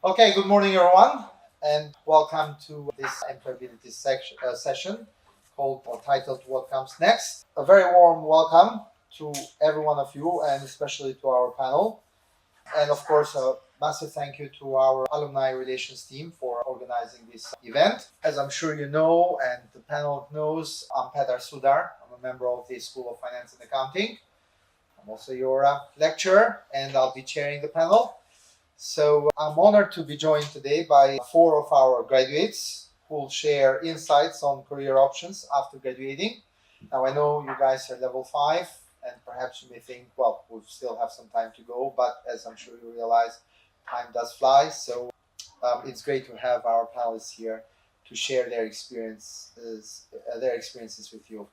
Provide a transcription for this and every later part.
Okay, good morning, everyone, and welcome to this employability session called or titled What Comes Next. A very warm welcome to every one of you, and especially to our panel. And of course, a massive thank you to our alumni relations team for organizing this event. As I'm sure you know, and the panel knows, I'm Petar Sudar. I'm a member of the School of Finance and Accounting. I'm also your lecturer, and I'll be chairing the panel. So I'm honored to be joined today by four of our graduates who will share insights on career options after graduating. Now I know you guys are level 5 and perhaps you may think, well, we still have some time to go, but as I'm sure you realize, time does fly. So it's great to have our panelists here to share their experiences with you.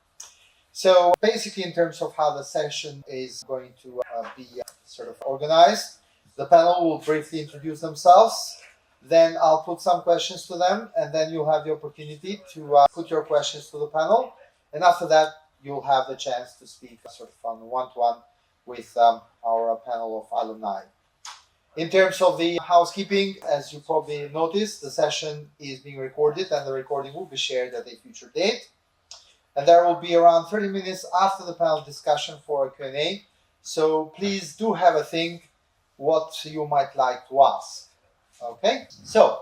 So basically, in terms of how the session is going to be sort of organized, the panel will briefly introduce themselves. Then I'll put some questions to them, and then you'll have the opportunity to put your questions to the panel. And after that, you'll have the chance to speak sort of on one-to-one with our panel of alumni. In terms of the housekeeping, as you probably noticed, the session is being recorded, and the recording will be shared at a future date. And there will be around 30 minutes after the panel discussion for a Q&A. So please do have a think what you might like to ask. Okay, so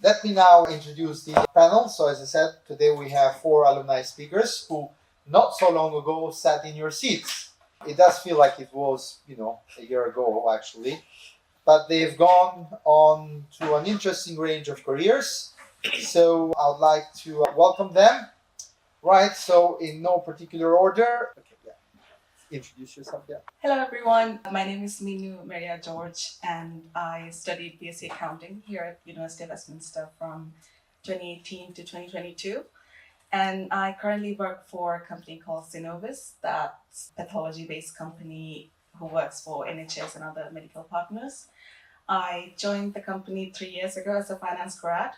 let me now introduce the panel. So as I said, today we have four alumni speakers who not so long ago sat in your seats. It does feel like it was, a year ago actually, but they've gone on to an interesting range of careers. So I'd like to welcome them. Right, so in no particular order. Okay, yeah. Introduce yourself, yeah. Hello everyone, my name is Minu Maria George and I studied BSc Accounting here at University of Westminster from 2018 to 2022. And I currently work for a company called Synovis, that's a pathology-based company who works for NHS and other medical partners. I joined the company 3 years ago as a finance grad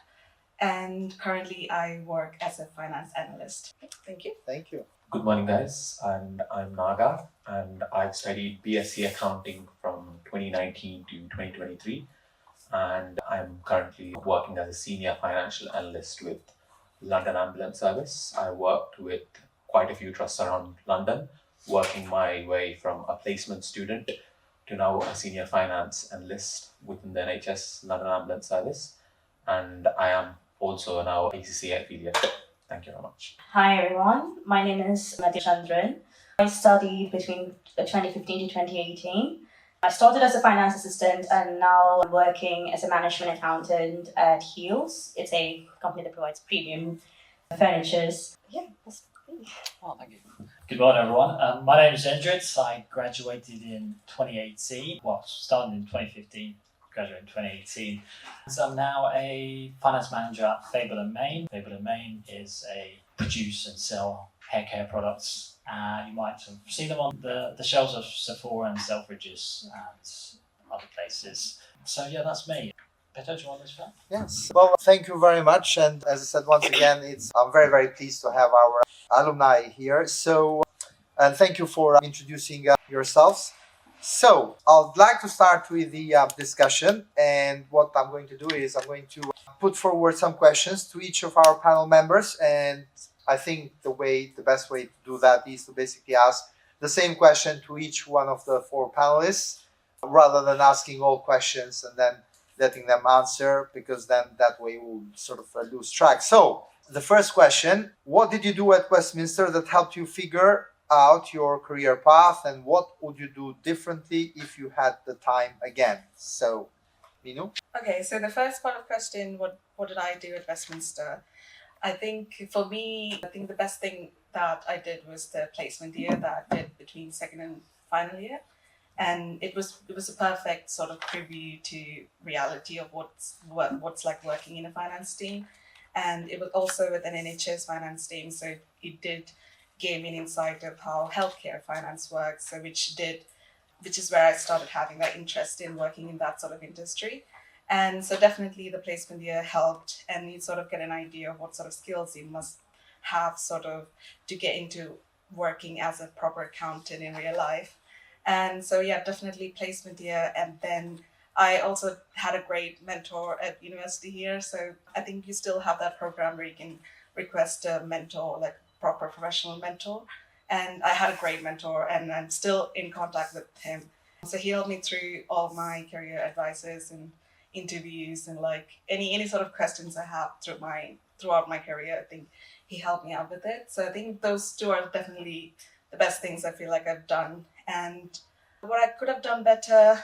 and currently I work as a finance analyst. Thank you. Thank you. Good morning, guys, and I'm Naga, and I've studied BSc Accounting from 2019 to 2023, and I'm currently working as a senior financial analyst with London Ambulance Service. I worked with quite a few trusts around London, working my way from a placement student to now a senior finance analyst within the NHS London Ambulance Service, and I am also now ACCA affiliate. Thank you very much. Hi everyone, my name is Madhya Chandran. I studied between 2015 to 2018. I started as a finance assistant and now I'm working as a management accountant at Heels. It's a company that provides premium furnitures. Yeah, that's me. Oh, thank you. Good morning, everyone. My name is Endritz. I graduated in 2018. Well, started in 2015, graduated in 2018. So I'm now a finance manager at Fable and Main. Fable and Main is a produce and sell hair care products. You might have seen them on the shelves of Sephora and Selfridges and other places. So yeah, that's me. Peter, do you want this back? Yes. Well, thank you very much. And as I said once again, I'm very, very pleased to have our alumni here. So, and thank you for introducing yourselves. So, I'd like to start with the discussion. And what I'm going to do is I'm going to put forward some questions to each of our panel members. And I think the best way to do that is to basically ask the same question to each one of the four panelists rather than asking all questions and then letting them answer, because then that way we'll sort of lose track. So, the first question: what did you do at Westminster that helped you figure out your career path, and what would you do differently if you had the time again? So, Minu? Okay, so the first part of the question, what did I do at Westminster? I think for me, the best thing that I did was the placement year that I did between second and final year. And it was a perfect sort of preview to reality of what's like working in a finance team. And it was also with an NHS finance team, so it did give me an insight of how healthcare finance works, so which is where I started having that interest in working in that sort of industry. And so definitely the placement year helped, and you sort of get an idea of what sort of skills you must have sort of to get into working as a proper accountant in real life. And so yeah, definitely placement year, and then I also had a great mentor at university here. So I think you still have that program where you can request a mentor, like proper professional mentor. And I had a great mentor, and I'm still in contact with him. So he helped me through all my career advices and interviews and like any sort of questions I have throughout my career. I think he helped me out with it. So I think those two are definitely the best things I feel like I've done. And what I could have done better,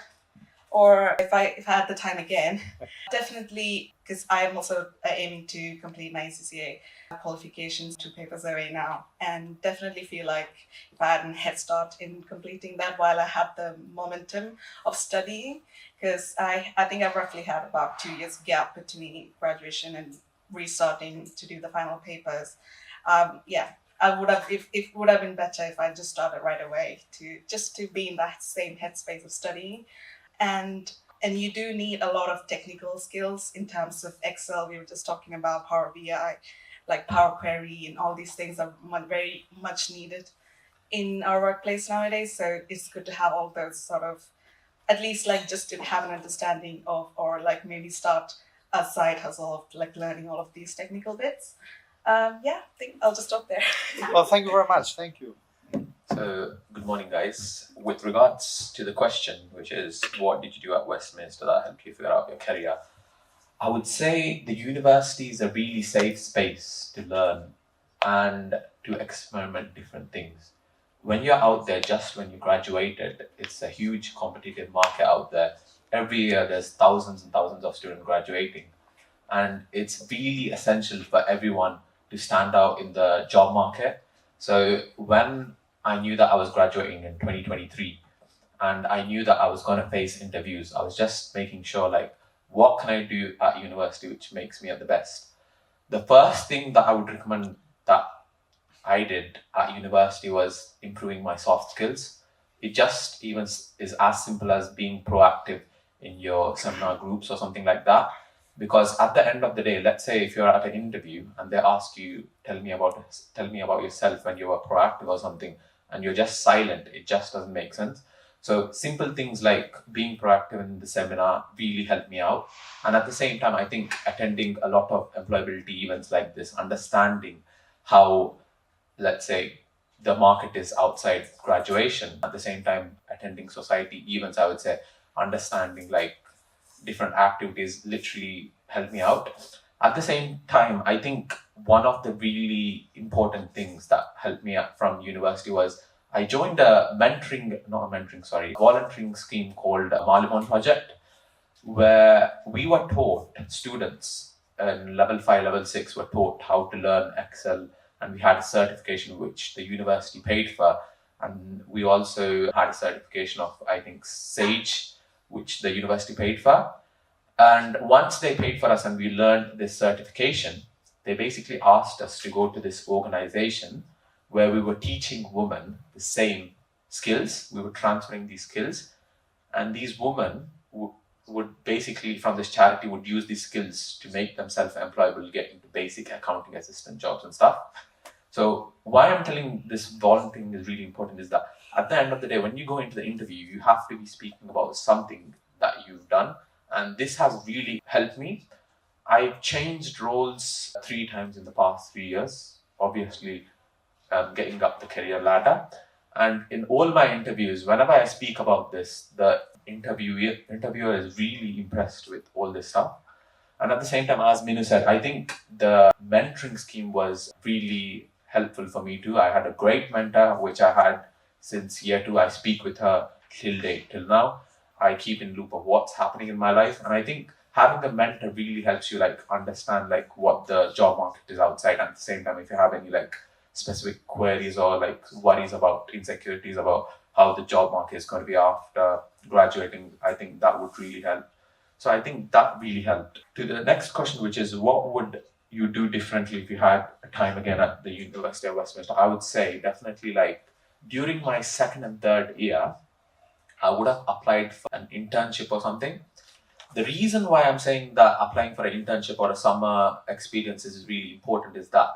or if I had the time again, definitely, because I am also aiming to complete my ACCA qualifications, 2 papers away now, and definitely feel like if I had a head start in completing that while I had the momentum of studying, because I think I've roughly had about 2 years gap between graduation and restarting to do the final papers. I would have, if it would have been better if I just started right away to be in that same headspace of studying. And you do need a lot of technical skills in terms of Excel. We were just talking about Power BI, like Power Query, and all these things are very much needed in our workplace nowadays. So it's good to have all those sort of, at least like just to have an understanding of, or like maybe start a side hustle of like learning all of these technical bits. I think I'll just stop there. Well, thank you very much. Thank you. So, good morning, guys. With regards to the question, which is what did you do at Westminster that helped you figure out your career? I would say the university is a really safe space to learn and to experiment different things. When you're out there, just when you graduated, it's a huge competitive market out there. Every year, there's thousands and thousands of students graduating, and it's really essential for everyone to stand out in the job market. So when I knew that I was graduating in 2023 and I knew that I was going to face interviews, I was just making sure like, what can I do at university which makes me at the best? The first thing that I would recommend that I did at university was improving my soft skills. It just even is as simple as being proactive in your seminar groups or something like that. Because at the end of the day, let's say if you're at an interview and they ask you, tell me about yourself when you were proactive or something, and you're just silent, it just doesn't make sense. So simple things like being proactive in the seminar really helped me out. And at the same time, I think attending a lot of employability events like this, understanding how, let's say, the market is outside graduation, at the same time attending society events, I would say understanding like different activities literally helped me out. At the same time, I think one of the really important things that helped me out from university was I joined a volunteering scheme called Malimon Project, where we were taught, students in level 5, level 6 were taught how to learn Excel, and we had a certification which the university paid for. And we also had a certification of, I think, Sage, which the university paid for. And once they paid for us and we learned this certification, they basically asked us to go to this organization where we were teaching women the same skills. We were transferring these skills, and these women would basically, from this charity, would use these skills to make themselves employable, get into basic accounting assistant jobs and stuff. So why I'm telling this volunteering is really important is that at the end of the day, when you go into the interview, you have to be speaking about something that you've done. And this has really helped me. I've changed roles 3 times in the past 3 years, obviously getting up the career ladder. And in all my interviews, whenever I speak about this, the interviewer is really impressed with all this stuff. And at the same time, as Minu said, I think the mentoring scheme was really helpful for me too. I had a great mentor, which I had since year 2. I speak with her till now. I keep in loop of what's happening in my life. And I think having a mentor really helps you like understand like what the job market is outside. And at the same time, if you have any like specific queries or like worries about insecurities about how the job market is going to be after graduating, I think that would really help. So I think that really helped. To the next question, which is what would you do differently if you had a time again at the University of Westminster? I would say definitely like during my 2nd and 3rd year, I would have applied for an internship or something. The reason why I'm saying that applying for an internship or a summer experience is really important is that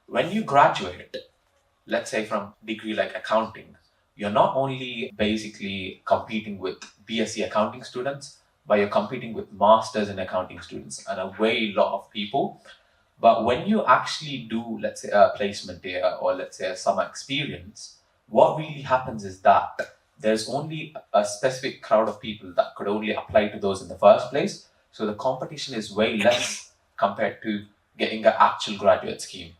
when you graduate, let's say from degree like accounting, you're not only basically competing with BSc accounting students, but you're competing with masters in accounting students and a way lot of people. But when you actually do, let's say, a placement year or let's say a summer experience, what really happens is that there's only a specific crowd of people that could only apply to those in the first place. So the competition is way less compared to getting an actual graduate scheme.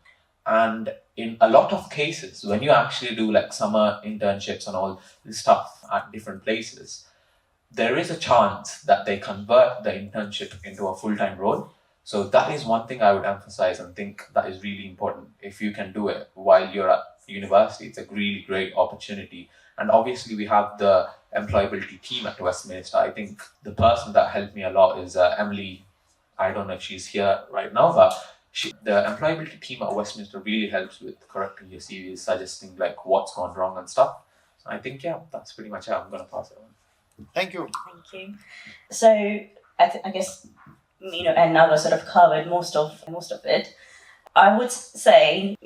And in a lot of cases, when you actually do like summer internships and all this stuff at different places, there is a chance that they convert the internship into a full-time role. So that is one thing I would emphasize and think that is really important. If you can do it while you're at university, it's a really great opportunity. And obviously we have the employability team at Westminster. I think the person that helped me a lot is Emily. I don't know if she's here right now, but the employability team at Westminster really helps with correcting your CV, suggesting like what's gone wrong and stuff. I think, yeah, that's pretty much it. I'm going to pass it on. Thank you. Thank you. So I guess, and Naga sort of covered most of it. I would say,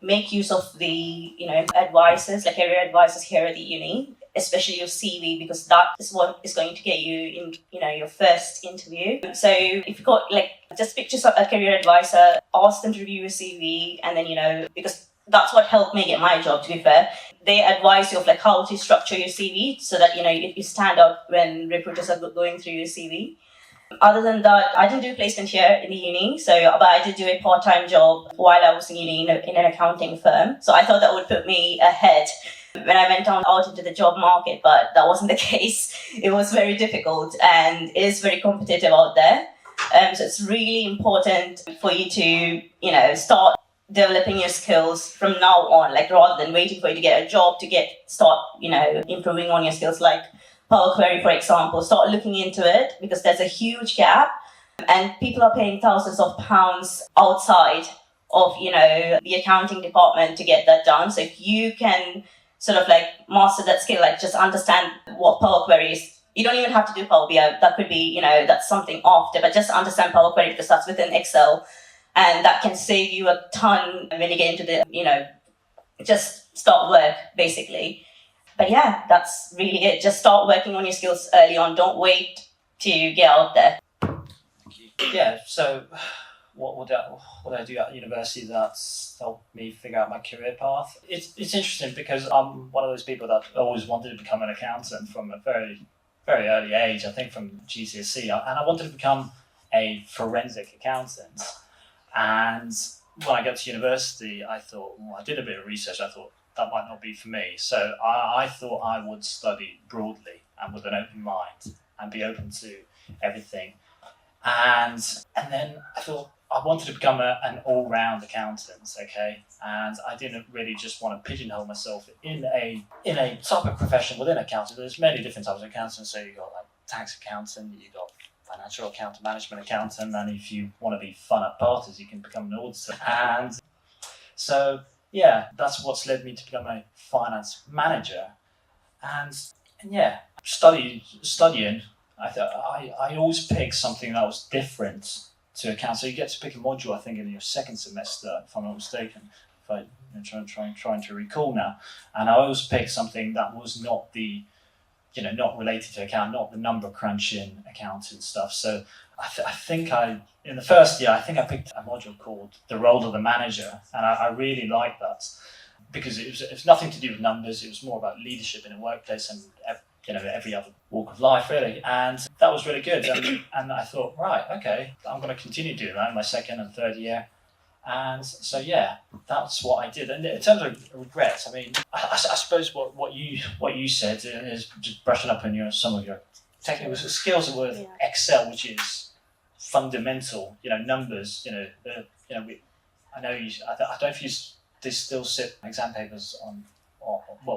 make use of the, advisors, like career advisors here at the uni, especially your CV, because that is what is going to get you in, your first interview. So if you've got just picture a career advisor, ask them to review your CV, and then, because that's what helped me get my job, to be fair. They advise you of how to structure your CV so that, you stand out when recruiters are going through your CV. Other than that, I didn't do placement here in the uni, but I did do a part-time job while I was in uni in an accounting firm. So I thought that would put me ahead when I went out into the job market, but that wasn't the case. It was very difficult and it is very competitive out there. So it's really important for you to, start developing your skills from now on, rather than waiting for you to get a job to start improving on your skills, like Power Query, for example. Start looking into it because there's a huge gap and people are paying thousands of pounds outside of, the accounting department to get that done. So if you can sort of master that skill, just understand what Power Query is. You don't even have to do Power BI. That could be, that's something after, but just understand Power Query because that's within Excel. And that can save you a ton when you get into the, just start work, basically. But yeah, that's really it. Just start working on your skills early on. Don't wait to get out there. Yeah, so what did I do at university that's helped me figure out my career path? It's interesting because I'm one of those people that always wanted to become an accountant from a very, very early age, I think from GCSE. And I wanted to become a forensic accountant. And when I got to university, I thought, I did a bit of research. I thought that might not be for me. So I thought I would study broadly and with an open mind and be open to everything. And then I thought I wanted to become an all-round accountant, okay? And I didn't really just want to pigeonhole myself in a type of profession within accounting. There's many different types of accountants. So you got tax accountant, you got financial accountant, management accountant, and if you want to be fun at parties, you can become an auditor. And so, yeah, that's what's led me to become a finance manager. And yeah, studying, I always pick something that was different to account. So you get to pick a module, I think, in your second semester, if I'm not mistaken. If I'm trying to recall now. And I always picked something that was not the not related to account, not the number crunching accounting stuff. So I think in the first year, I picked a module called The Role of the Manager. And I really liked that because it was nothing to do with numbers. It was more about leadership in a workplace and every other walk of life, really. And that was really good. And I thought, right, okay, I'm going to continue doing that in my second and third year. And so, yeah, that's what I did. And in terms of regrets, I mean, I suppose what you said is just brushing up on some of your technical skills with Excel, which is fundamental. Numbers. I know you. I don't know if you still sit exam papers on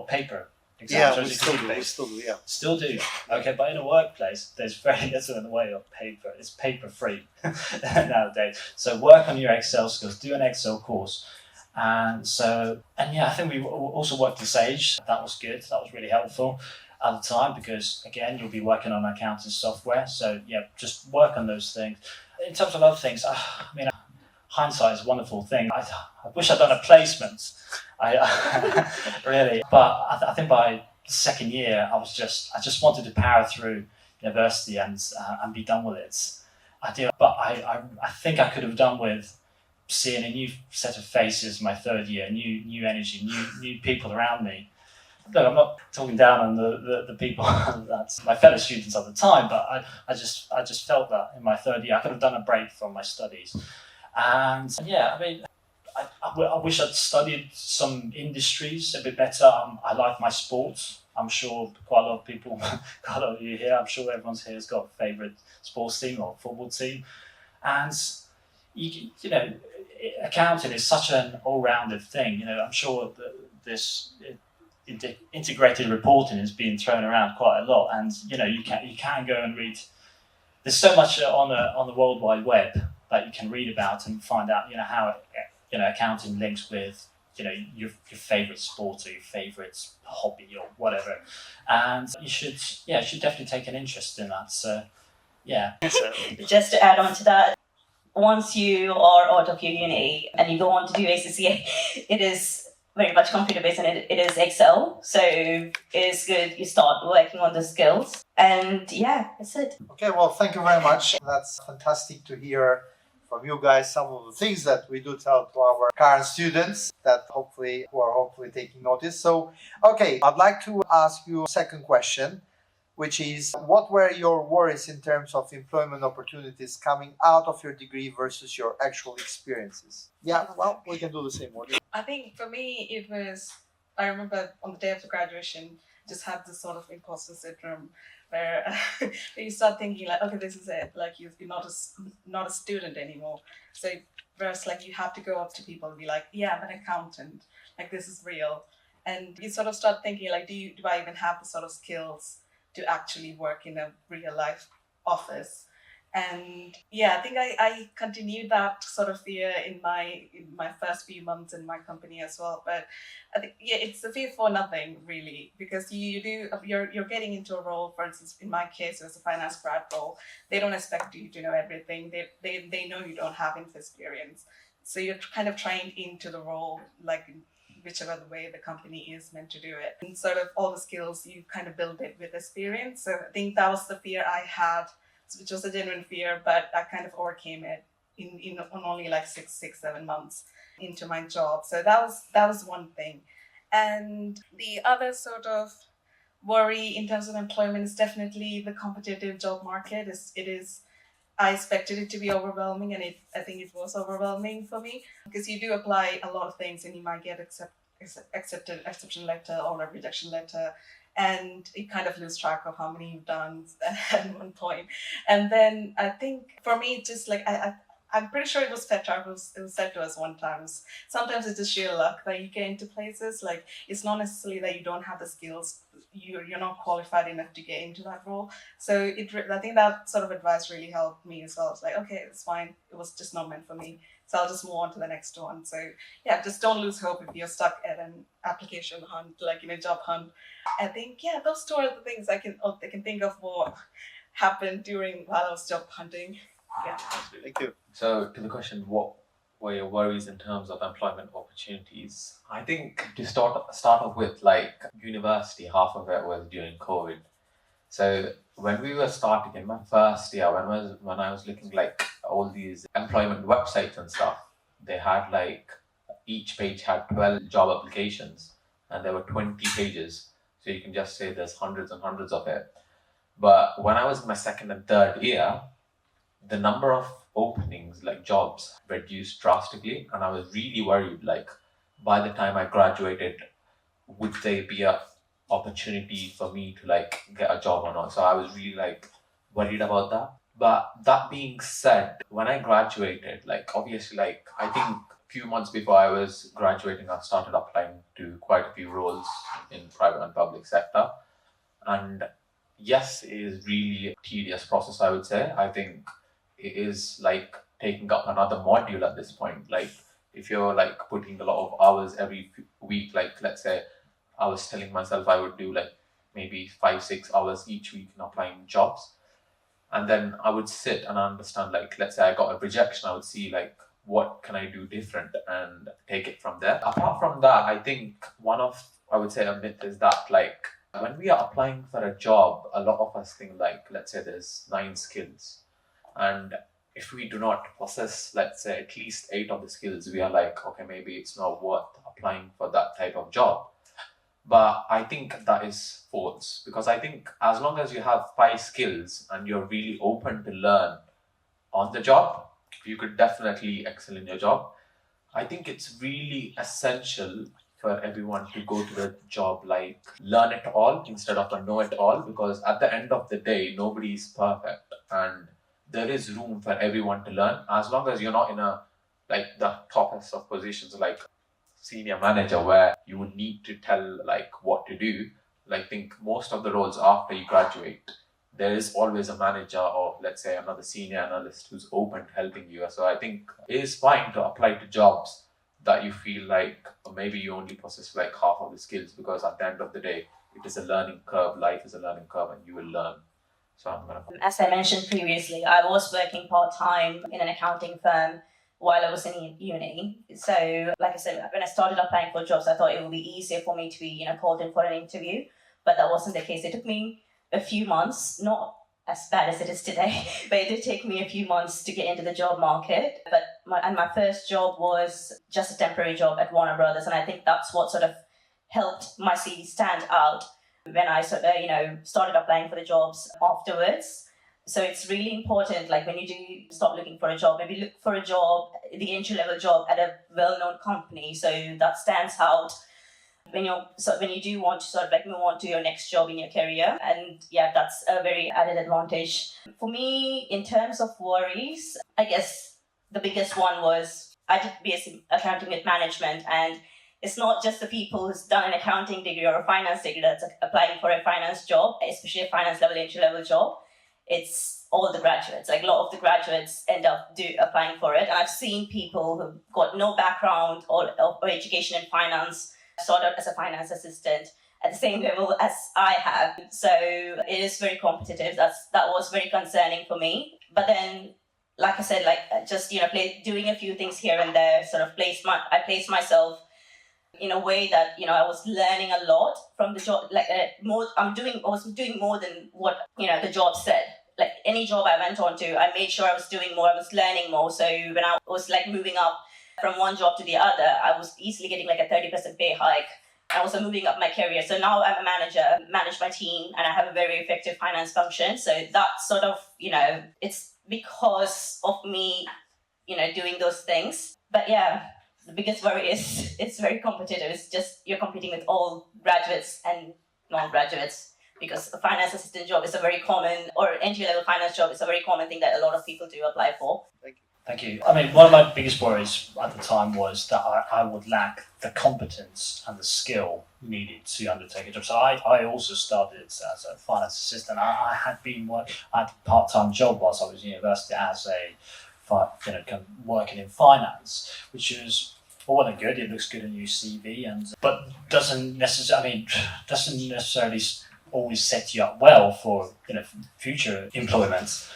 paper. Yeah, exams. we still do. Yeah. Still do. Okay, but in a workplace, there's very little in the way of paper. It's paper free nowadays. So work on your Excel skills. Do an Excel course. And yeah, I think we also worked in Sage. That was good. That was really helpful at the time because, again, you'll be working on accounting software. So yeah, just work on those things. In terms of other things, hindsight is a wonderful thing. I wish I'd done a placement. Really, but I think by the second year, I just wanted to power through, university and be done with it. But I think I could have done with seeing a new set of faces my third year, new energy, new people around me. Look, I'm not talking down on the people that's my fellow students at the time, but I just felt that in my third year I could have done a break from my studies. And yeah, I mean, I wish I'd studied some industries a bit better. I like my sports. I'm sure quite a lot of people, quite a lot of you here, I'm sure everyone's here has got a favourite sports team or football team. And, you know, accounting is such an all-rounded thing. You know, I'm sure that this integrated reporting is being thrown around quite a lot. And, you know, you can go and read. There's so much on the World Wide Web that you can read about and find out, you know, how, you know, accounting links with, you know, your favourite sport or your favourite hobby or whatever, and you should definitely take an interest in that. So, yeah. Just to add on to that, once you are out of your uni and you go on to do ACCA, it is very much computer based and it is Excel. So it's good you start working on the skills, and yeah, that's it. Okay, well, thank you very much. That's fantastic to hear from you guys some of the things that we do tell to our current students that who are hopefully taking notice. So, okay, I'd like to ask you a second question, which is, what were your worries in terms of employment opportunities coming out of your degree versus your actual experiences? Yeah, well, we can do the same one. I think for me, it was, I remember on the day of the graduation, just had this sort of imposter syndrome where you start thinking like, okay, this is it. Like you're not a student anymore. So whereas like you have to go up to people and be like, yeah, I'm an accountant. Like this is real. And you sort of start thinking like, do I even have the sort of skills to actually work in a real life office? And yeah, I think I continued that sort of fear in my first few months in my company as well. But I think it's a fear for nothing really, because you're getting into a role. For instance, in my case, it was a finance grad role. They don't expect you to know everything. They know you don't have enough experience, so you're kind of trained into the role, like whichever the way the company is meant to do it. And sort of all the skills you kind of build it with experience. So I think that was the fear I had, which was a genuine fear, but I kind of overcame it in only like 6-7 months into my job. So that was one thing. And the other sort of worry in terms of employment is definitely the competitive job market. I expected it to be overwhelming, and I think it was overwhelming for me, because you do apply a lot of things and you might get accepted exception letter or a rejection letter, and you kind of lose track of how many you've done at one point. And then I think for me, just like I'm pretty sure it was Petra who it was said to us one time, sometimes it's just sheer luck that you get into places. Like it's not necessarily that you don't have the skills, you're not qualified enough to get into that role. So I think that sort of advice really helped me as well. It's like, okay, it's fine, it was just not meant for me, so I'll just move on to the next one. So yeah, just don't lose hope if you're stuck at an application hunt, like in a job hunt. I think those two are the things I can think of what happened while I was job hunting. Yeah. Thank you. So to the question, what were your worries in terms of employment opportunities? I think to start off with, like university, half of it was during COVID. So when we were starting in my first year, when I was looking like all these employment websites and stuff, they had like each page had 12 job applications and there were 20 pages. So you can just say there's hundreds and hundreds of it. But when I was in my second and third year, the number of openings, like jobs, reduced drastically, and I was really worried, like by the time I graduated, would there be a opportunity for me to like get a job or not? So I was really like worried about that. But that being said, when I graduated, like obviously, like I think a few months before I was graduating, I started applying to quite a few roles in private and public sector. And yes, it is really a tedious process, I would say. I think it is like taking up another module at this point. Like if you're like putting a lot of hours every week, like let's say I was telling myself I would do like maybe 5-6 hours each week in applying jobs. And then I would sit and understand, like, let's say I got a rejection, I would see like, what can I do different and take it from there. Apart from that, I think I would say a myth is that like When we are applying for a job, a lot of us think like, let's say there's 9 skills. And if we do not possess, let's say, at least 8 of the skills, we are like, okay, maybe it's not worth applying for that type of job. But I think that is false, because I think as long as you have 5 skills and you're really open to learn on the job, you could definitely excel in your job. I think it's really essential for everyone to go to the job like learn it all instead of a know it all, because at the end of the day, nobody is perfect and there is room for everyone to learn, as long as you're not in a like the toppest of positions like senior manager where you would need to tell like what to do. Like, I think most of the roles after you graduate, there is always a manager or let's say another senior analyst who's open to helping you. So I think it is fine to apply to jobs that you feel like maybe you only possess like half of the skills, because at the end of the day, it is a learning curve. Life is a learning curve and you will learn. So I'm gonna. As I mentioned previously, I was working part-time in an accounting firm while I was in uni. So, like I said, when I started applying for jobs, I thought it would be easier for me to be, called in for an interview. But that wasn't the case. It took me a few months, not as bad as it is today, but it did take me a few months to get into the job market. But my first job was just a temporary job at Warner Brothers, and I think that's what sort of helped my CV stand out when I started applying for the jobs afterwards. So it's really important, like when you do start looking for a job, maybe look for a job, the entry-level job at a well-known company, so that stands out when you do want to sort of like move on to your next job in your career. And yeah, that's a very added advantage. For me, in terms of worries, I guess the biggest one was I did BSc Accounting with Management, and it's not just the people who's done an accounting degree or a finance degree that's applying for a finance job, especially a finance level, entry-level job. It's all the graduates. Like a lot of the graduates end up applying for it. And I've seen people who've got no background or education in finance start out as a finance assistant at the same level as I have. So it is very competitive. That was very concerning for me. But then, like I said, doing a few things here and there, sort of I placed myself in a way that I was learning a lot from the job. I was doing more than what the job said. Like any job I went on to, I made sure I was doing more. I was learning more. So when I was like moving up from one job to the other, I was easily getting like a 30% pay hike. I was moving up my career. So now I'm a manager, manage my team, and I have a very effective finance function. So that sort of, it's because of me, doing those things. But yeah, the biggest worry is it's very competitive. It's just you're competing with all graduates and non-graduates, because a finance assistant job is a very common, or entry-level finance job is a very common thing that a lot of people do apply for. Thank you. I mean, one of my biggest worries at the time was that I would lack the competence and the skill needed to undertake a job. So I also started as a finance assistant. I had a part-time job whilst I was in university as working in finance, which is all well and good. It looks good in your CV, but doesn't necessarily always set you up well for future employment.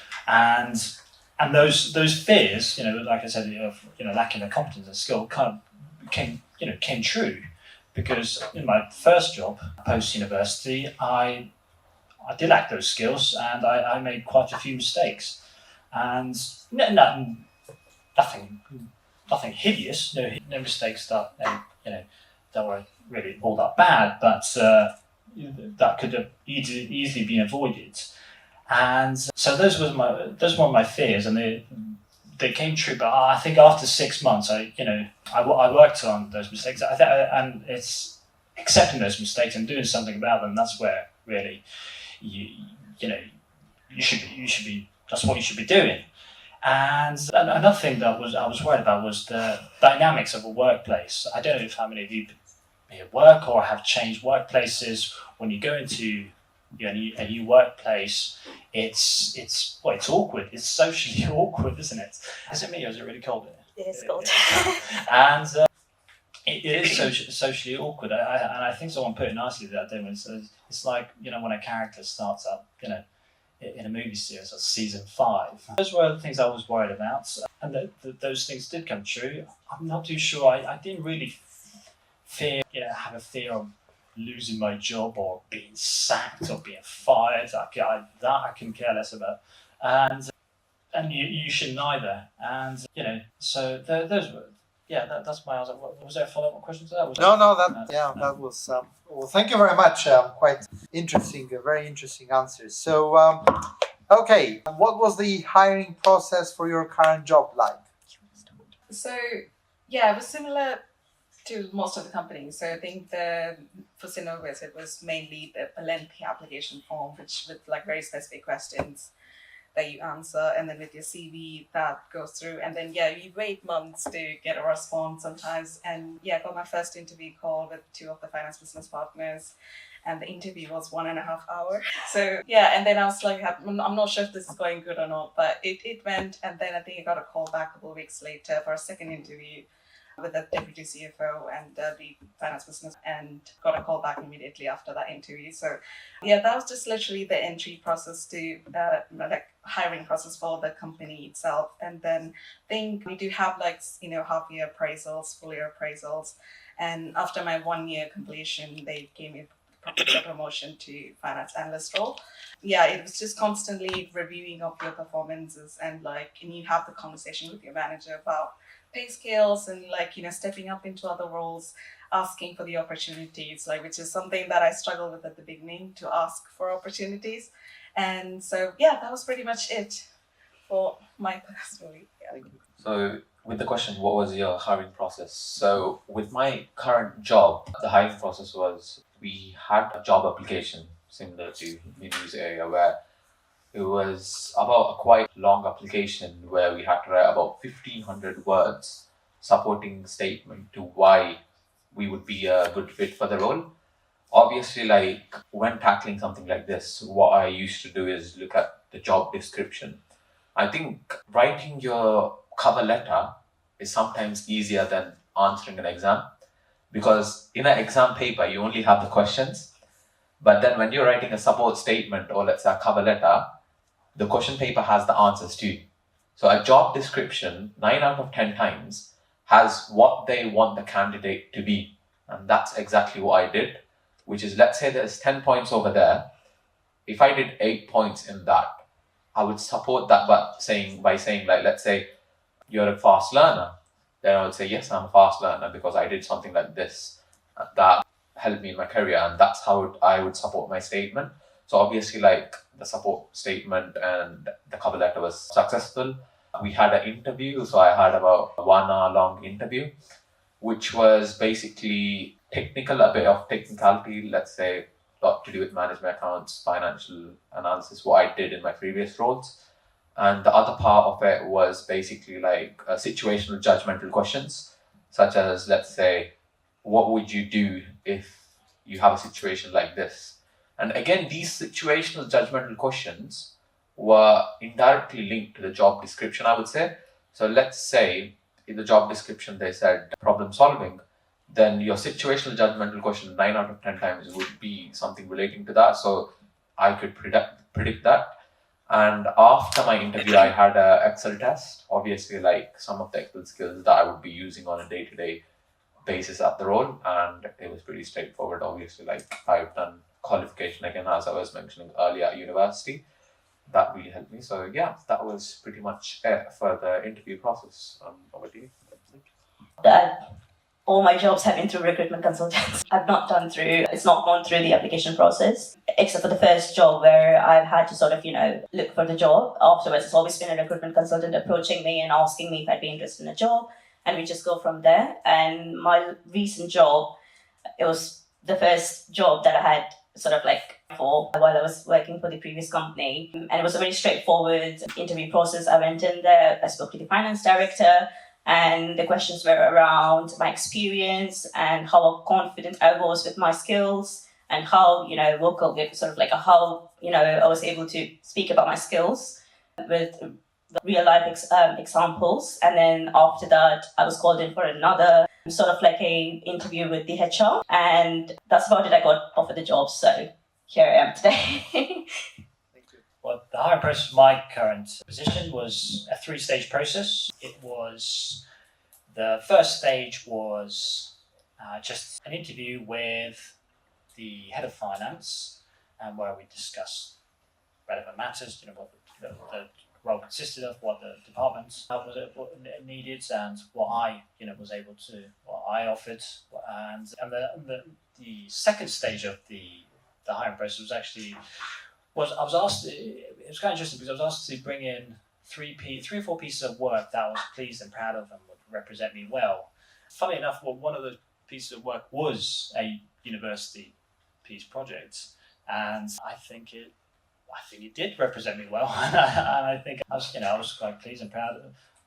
And those fears, like I said, of lacking the competence and skill, kind of came true, because in my first job post university, I did lack those skills, and I made quite a few mistakes, and nothing hideous, no mistakes that that were really all that bad, but that could have easily been avoided. And so those were my fears, and they came true. But I think after 6 months, I worked on those mistakes. And it's accepting those mistakes and doing something about them. That's where really you should be. That's what you should be doing. And another thing that I was worried about was the dynamics of a workplace. I don't know if how many of you work or have changed workplaces. When you go into a new workplace, it's awkward. It's socially awkward, isn't it? Is it me or is it really cold? It is cold. And it is socially awkward. And I think someone put it nicely that day. It's like when a character starts up, in a movie series or season 5. Those were the things I was worried about, and those things did come true. I'm not too sure. I didn't really have a fear of losing my job or being sacked or being fired. I can care less about, and you shouldn't either. And so those were that's my answer. Was there a follow-up question to that? That was. Well, thank you very much. Quite interesting, very interesting answers. So, okay, what was the hiring process for your current job like? So yeah, it was similar to most of the companies. So I think for Synovus, it was mainly the lengthy application form, which with like very specific questions that you answer, and then with your CV that goes through, and then you wait months to get a response sometimes. And I got my first interview call with two of the finance business partners, and the interview was 1.5 hours. So and then I was like, I'm not sure if this is going good or not, but it went. And then I think I got a call back a couple of weeks later for a second interview with the deputy CFO and the finance business, and got a call back immediately after that interview. So that was just literally the entry process to like hiring process for the company itself. And then I think we do have like half-year appraisals, full-year appraisals, and after my 1 year completion, they gave me a promotion to finance analyst role. It was just constantly reviewing of your performances, and you have the conversation with your manager about pay scales and stepping up into other roles, asking for the opportunities, which is something that I struggled with at the beginning, to ask for opportunities. And so that was pretty much it for my personal week. So with the question, what was your hiring process? So with my current job, the hiring process was, we had a job application similar to the news area, where it was about a quite long application where we had to write about 1,500 words supporting statement to why we would be a good fit for the role. Obviously, when tackling something like this, what I used to do is look at the job description. I think writing your cover letter is sometimes easier than answering an exam, because in an exam paper, you only have the questions. But then when you're writing a support statement, or let's say a cover letter, the question paper has the answers too. So a job description, 9 out of 10 times, has what they want the candidate to be. And that's exactly what I did, which is, let's say there's 10 points over there. If I did 8 points in that, I would support that by saying, let's say you're a fast learner. Then I would say, yes, I'm a fast learner because I did something like this that helped me in my career. And that's how I would support my statement. So obviously, the support statement and the cover letter was successful. We had an interview, so I had about a 1 hour long interview, which was basically technical, a bit of technicality, let's say, a lot to do with management accounts, financial analysis, what I did in my previous roles. And the other part of it was basically situational judgmental questions, such as, let's say, what would you do if you have a situation like this? And again, these situational judgmental questions were indirectly linked to the job description, I would say. So let's say in the job description they said problem solving, then your situational judgmental question 9 out of 10 times would be something relating to that. So I could predict that. And after my interview, I had an Excel test. Obviously, some of the Excel skills that I would be using on a day-to-day basis at the role. And it was pretty straightforward. Obviously, I've done qualification again, as I was mentioning earlier, at university. That really helped me. So that was pretty much it for the interview process. Over to you. All my jobs have been through recruitment consultants. It's not gone through the application process, except for the first job where I've had to sort of, look for the job. Afterwards, it's always been a recruitment consultant approaching me and asking me if I'd be interested in a job, and we just go from there. And my recent job, it was the first job that I had sort of for while I was working for the previous company. And it was a very straightforward interview process. I went in there, I spoke to the finance director, and the questions were around my experience and how confident I was with my skills, and how, vocal, sort of how, I was able to speak about my skills with real life examples. And then after that, I was called in for another sort of a interview with the HR, and that's about it. I got offered the job, so here I am today. Well, the hiring process for my current position was a 3-stage process. The first stage was just an interview with the head of finance, and where we discussed relevant matters, what the role consisted of, what the department what needed, and what I offered. And the second stage of the hiring process I was asked. It was kind of interesting because I was asked to bring in three or four pieces of work that I was pleased and proud of and would represent me well. Funnily enough, one of the pieces of work was a university piece project, and I think it did represent me well, and I think I was quite pleased and proud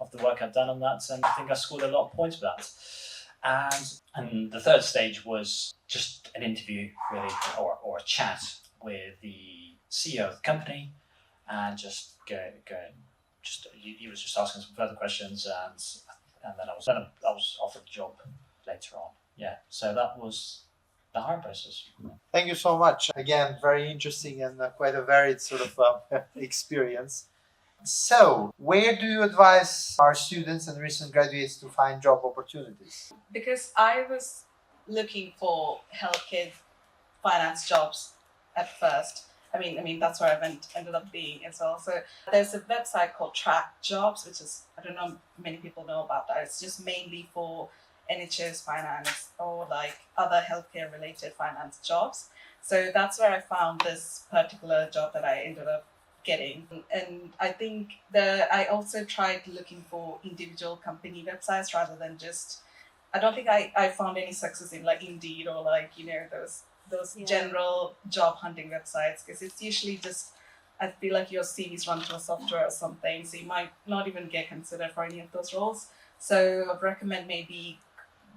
of the work I've done on that, and I think I scored a lot of points for that. And the third stage was just an interview, really, or a chat with the CEO of the company, and just he was just asking some further questions, and then I was offered the job later on. Yeah, so that was the hiring process. Thank you so much. Again, very interesting and quite a varied sort of experience. So, where do you advise our students and recent graduates to find job opportunities? Because I was looking for healthcare finance jobs at first. I mean that's where I ended up being as well. So there's a website called Track Jobs, which is, I don't know many people know about that. It's just mainly for NHS finance or like other healthcare related finance jobs. So that's where I found this particular job that I ended up getting. And I think I also tried looking for individual company websites rather than just, I don't think I found any success in like Indeed or like, those general job hunting websites, because it's usually just, I feel like your CV's run to a software or something, so you might not even get considered for any of those roles. So I'd recommend maybe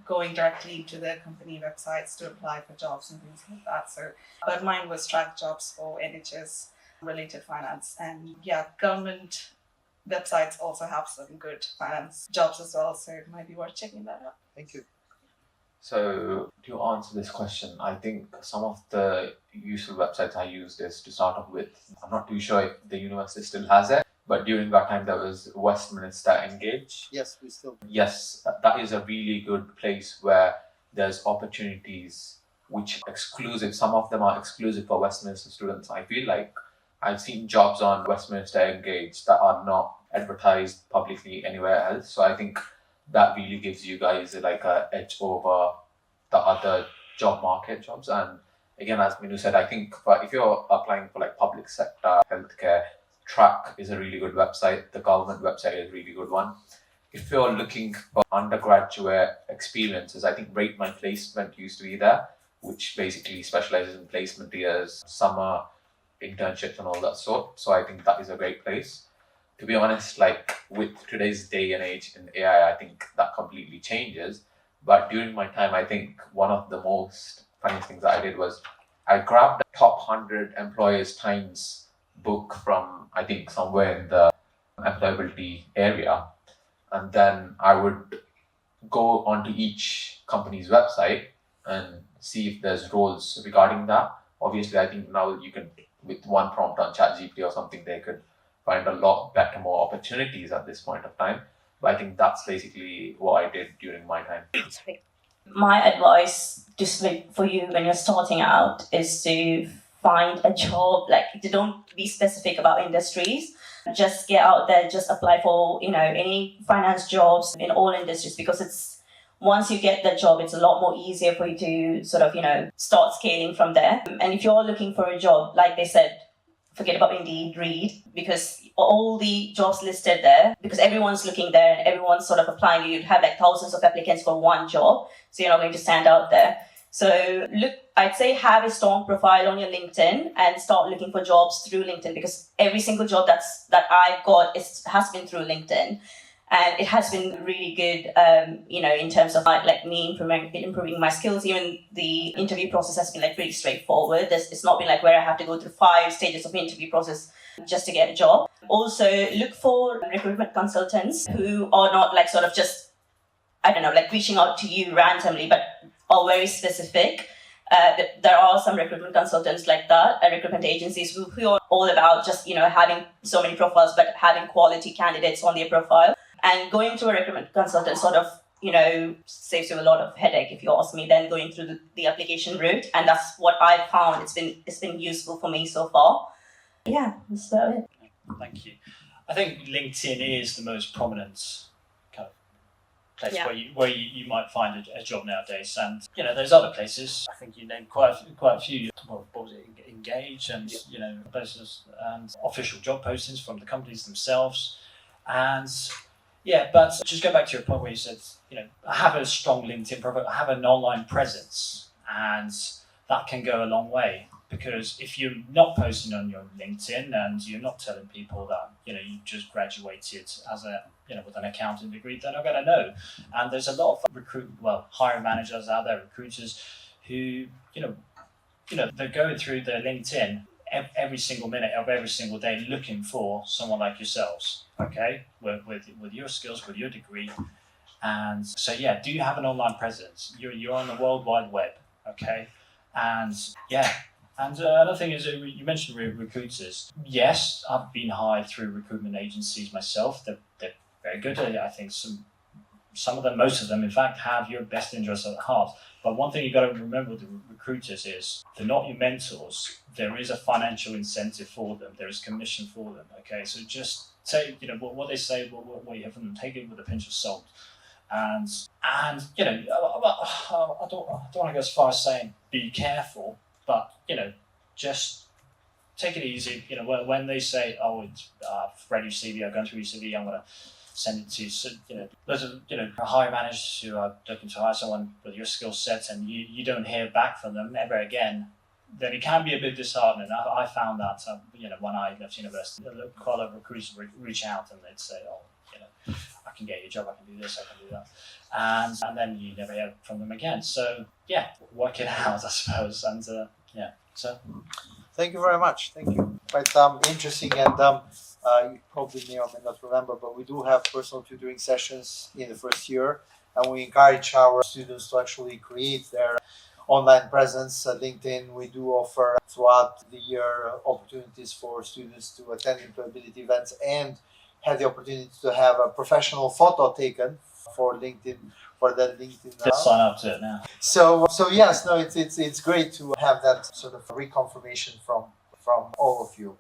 going directly into the company websites to apply for jobs and things like that. So, but mine was Track Jobs for NHS related finance, and yeah, government websites also have some good finance jobs as well, so it might be worth checking that out. Thank you. So to answer this question, I think some of the useful websites I used is to start off with. I'm not too sure if the university still has it, but during that time there was Westminster Engage. Yes, we still. Yes, that is a really good place where there's opportunities which exclusive. Some of them are exclusive for Westminster students. I feel like I've seen jobs on Westminster Engage that are not advertised publicly anywhere else. So I think that really gives you guys like a edge over the other job market jobs. And again, as Minu said, I think if you're applying for like public sector, healthcare, Track is a really good website. The government website is a really good one. If you're looking for undergraduate experiences, I think Rate My Placement used to be there, which basically specializes in placement years, summer internships and all that sort. So I think that is a great place. To be honest, like with today's day and age in AI, I think that completely changes. But during my time, I think one of the most funniest things that I did was I grabbed the top 100 employers times book from, I think, somewhere in the employability area. And then I would go onto each company's website and see if there's roles regarding that. Obviously, I think now you can, with one prompt on ChatGPT or something, they could find a lot better, more opportunities at this point of time. But I think that's basically what I did during my time. My advice just for you when you're starting out is to find a job, like don't be specific about industries. Just get out there, just apply for, any finance jobs in all industries, because it's, once you get the job, it's a lot more easier for you to sort of, start scaling from there. And if you're looking for a job, like they said, forget about Indeed, read, because all the jobs listed there, because everyone's looking there and everyone's sort of applying, you'd have like thousands of applicants for one job, so you're not going to stand out there. So I'd say have a strong profile on your LinkedIn and start looking for jobs through LinkedIn, because every single job that I've got has been through LinkedIn. And it has been really good, in terms of like me improving my skills. Even the interview process has been like pretty straightforward. It's not been like where I have to go through 5 stages of interview process just to get a job. Also, look for recruitment consultants who are not like sort of just, like reaching out to you randomly, but are very specific. There are some recruitment consultants like that, recruitment agencies who are all about just, having so many profiles, but having quality candidates on their profile. And going to a recruitment consultant sort of saves you a lot of headache, if you ask me, than going through the application route. And that's what I found. It's been useful for me so far. Yeah, that's about it. Thank you. I think LinkedIn is the most prominent kind of place where you might find a job nowadays, and there's other places. I think you named quite a few. What was it? Engage and places and official job postings from the companies themselves, and but just go back to your point where you said have a strong LinkedIn profile, have an online presence, and that can go a long way. Because if you're not posting on your LinkedIn and you're not telling people that you just graduated as a with an accounting degree, they're not going to know. And there's a lot of hiring managers out there, recruiters, who they're going through their LinkedIn every single minute of every single day looking for someone like yourselves. Okay, with your skills, with your degree, and so do you have an online presence? You're on the World Wide Web. Okay, and And another thing is, you mentioned recruiters. Yes, I've been hired through recruitment agencies myself. They're very good. I think some of them, most of them, in fact, have your best interests at heart. But one thing you've got to remember with the recruiters is they're not your mentors. There is a financial incentive for them. There is commission for them. Okay, so just take what they say, what you have from them, take it with a pinch of salt. And I don't want to go as far as saying be careful. But just take it easy. When they say, "Oh, I've read your CV, I've gone through your CV, I'm going to send it to," there's hiring managers who are looking to hire someone with your skill set, and you don't hear back from them ever again. Then it can be a bit disheartening. I found that when I left university, quite a lot of recruiters reach out and they'd say, "Oh, I can get you a job, I can do this, I can do that," and then you never hear from them again. So work it out, I suppose. And so Thank you very much. Thank you. Quite interesting, and you probably may or may not remember, but we do have personal tutoring sessions in the first year, and we encourage our students to actually create their online presence. LinkedIn, we do offer throughout the year opportunities for students to attend employability events and have the opportunity to have a professional photo taken for LinkedIn. let's sign up to it now. So yes, no, it's great to have that sort of reconfirmation from all of you.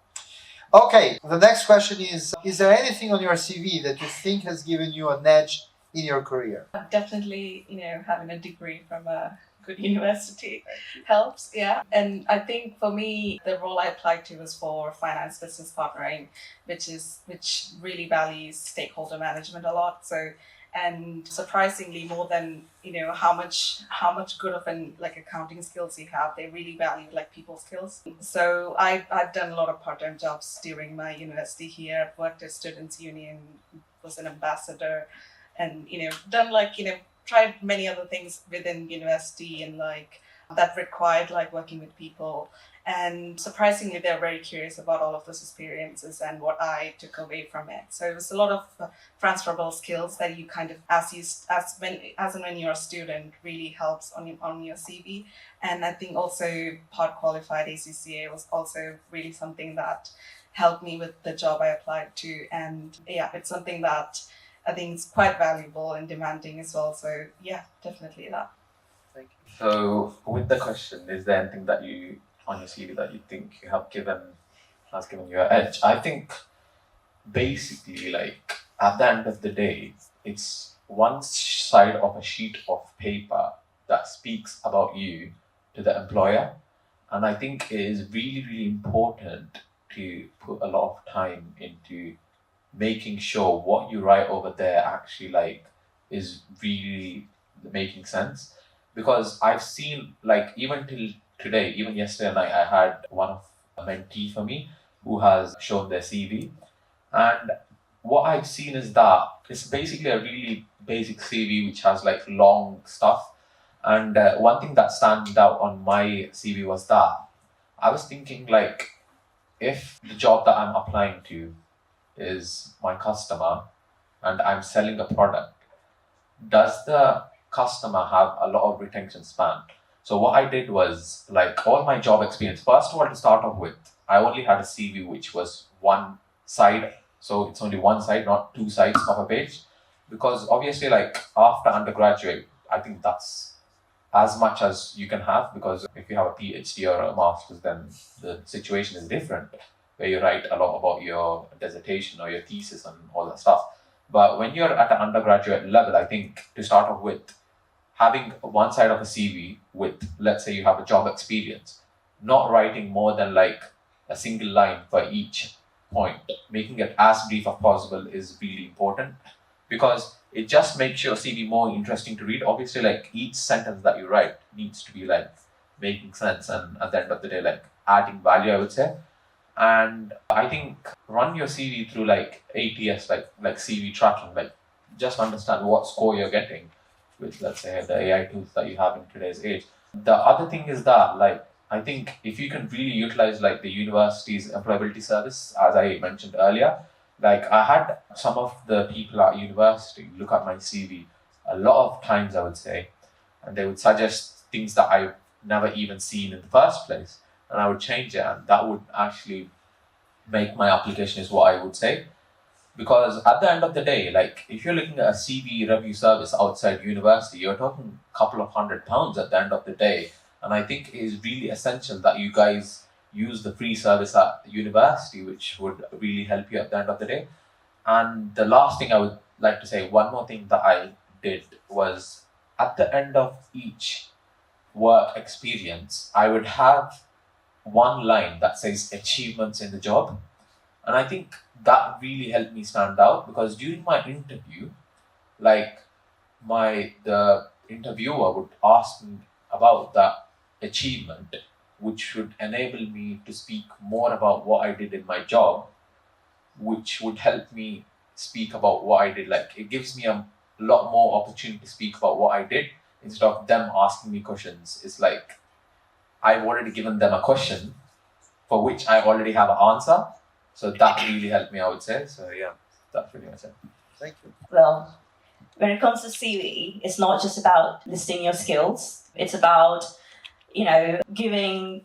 Okay, the next question is there anything on your CV that you think has given you an edge in your career? Definitely, having a degree from a good university helps. Yeah, and I think for me, the role I applied to was for finance business partnering, which really values stakeholder management a lot. So. And surprisingly, more than how much good of an accounting skills you have, they really value people skills. So I've done a lot of part-time jobs during my university here. I've worked at Students' Union, was an ambassador, and done tried many other things within university and that required working with people. And surprisingly, they're very curious about all of those experiences and what I took away from it. So it was a lot of transferable skills that you kind of, when you're a student, really helps on your CV. And I think also part qualified ACCA was also really something that helped me with the job I applied to. And it's something that I think is quite valuable and demanding as well. So definitely that. Thank you. So with the question, is there anything that you on your CV that you think you have has given you an edge? I think basically at the end of the day, it's one side of a sheet of paper that speaks about you to the employer. And I think it is really, really important to put a lot of time into making sure what you write over there actually is really making sense. Because I've seen even till today, even yesterday night, I had one of a mentee for me who has shown their CV. And what I've seen is that it's basically a really basic CV which has long stuff. And one thing that stands out on my CV was that I was thinking if the job that I'm applying to is my customer and I'm selling a product, does the customer have a lot of retention span? So what I did was all my job experience. First of all, to start off with, I only had a CV which was one side. So it's only one side, not two sides of a page. because obviously, like after undergraduate, I think that's as much as you can have, because if you have a PhD or a master's, then the situation is different, where you write a lot about your dissertation or your thesis and all that stuff. But when you're at an undergraduate level, I think to start off with, having one side of a CV with, let's say you have a job experience, not writing more than like a single line for each point, making it as brief as possible is really important, because it just makes your CV more interesting to read. Obviously, like each sentence that you write needs to be like making sense and at the end of the day, like adding value, I would say. And I think run your CV through like ATS, like CV tracking, like just understand what score you're getting with, let's say, the AI tools that you have in today's age. The other thing is that, like, I think if you can really utilize like the university's employability service, as I mentioned earlier, like I had some of the people at university look at my CV a lot of times, I would say, and they would suggest things that I've never even seen in the first place, and I would change it, and that would actually make my application, is what I would say. Because at the end of the day, like if you're looking at a CV review service outside university, you're talking a couple of £100 at the end of the day. And I think it is really essential that you guys use the free service at university, which would really help you at the end of the day. And the last thing I would like to say, one more thing that I did was, at the end of each work experience, I would have one line that says achievements in the job. And I think that really helped me stand out, because during my interview, like the interviewer would ask me about that achievement, which would enable me to speak more about what I did in my job, which would help me speak about what I did. Like it gives me a lot more opportunity to speak about what I did instead of them asking me questions. It's like I've already given them a question for which I already have an answer. So that really helped me, I would say. So yeah, that's pretty much it. Thank you. Well, when it comes to CV, it's not just about listing your skills. It's about, giving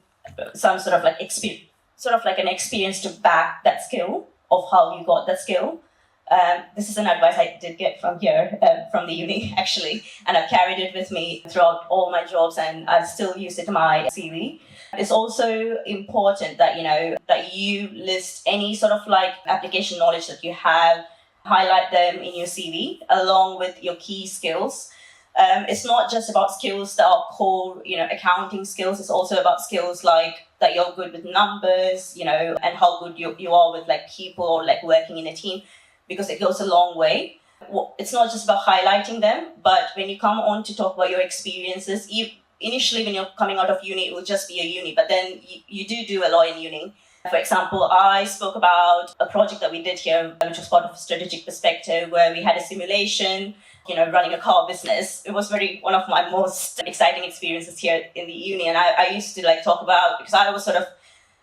some sort of like an experience to back that skill of how you got that skill. This is an advice I did get from here, from the uni actually, and I've carried it with me throughout all my jobs, and I still use it in my CV. It's also important that that you list any sort of like application knowledge that you have, highlight them in your CV along with your key skills. It's not just about skills that are core, accounting skills. It's also about skills like that you're good with numbers, and how good you are with like people or like working in a team, because it goes a long way. It's not just about highlighting them, but when you come on to talk about your experiences, initially when you're coming out of uni, it will just be a uni, but then you do a lot in uni. For example, I spoke about a project that we did here, which was part of a strategic perspective, where we had a simulation, running a car business. It was one of my most exciting experiences here in the uni. And I used to like talk about, because I was sort of,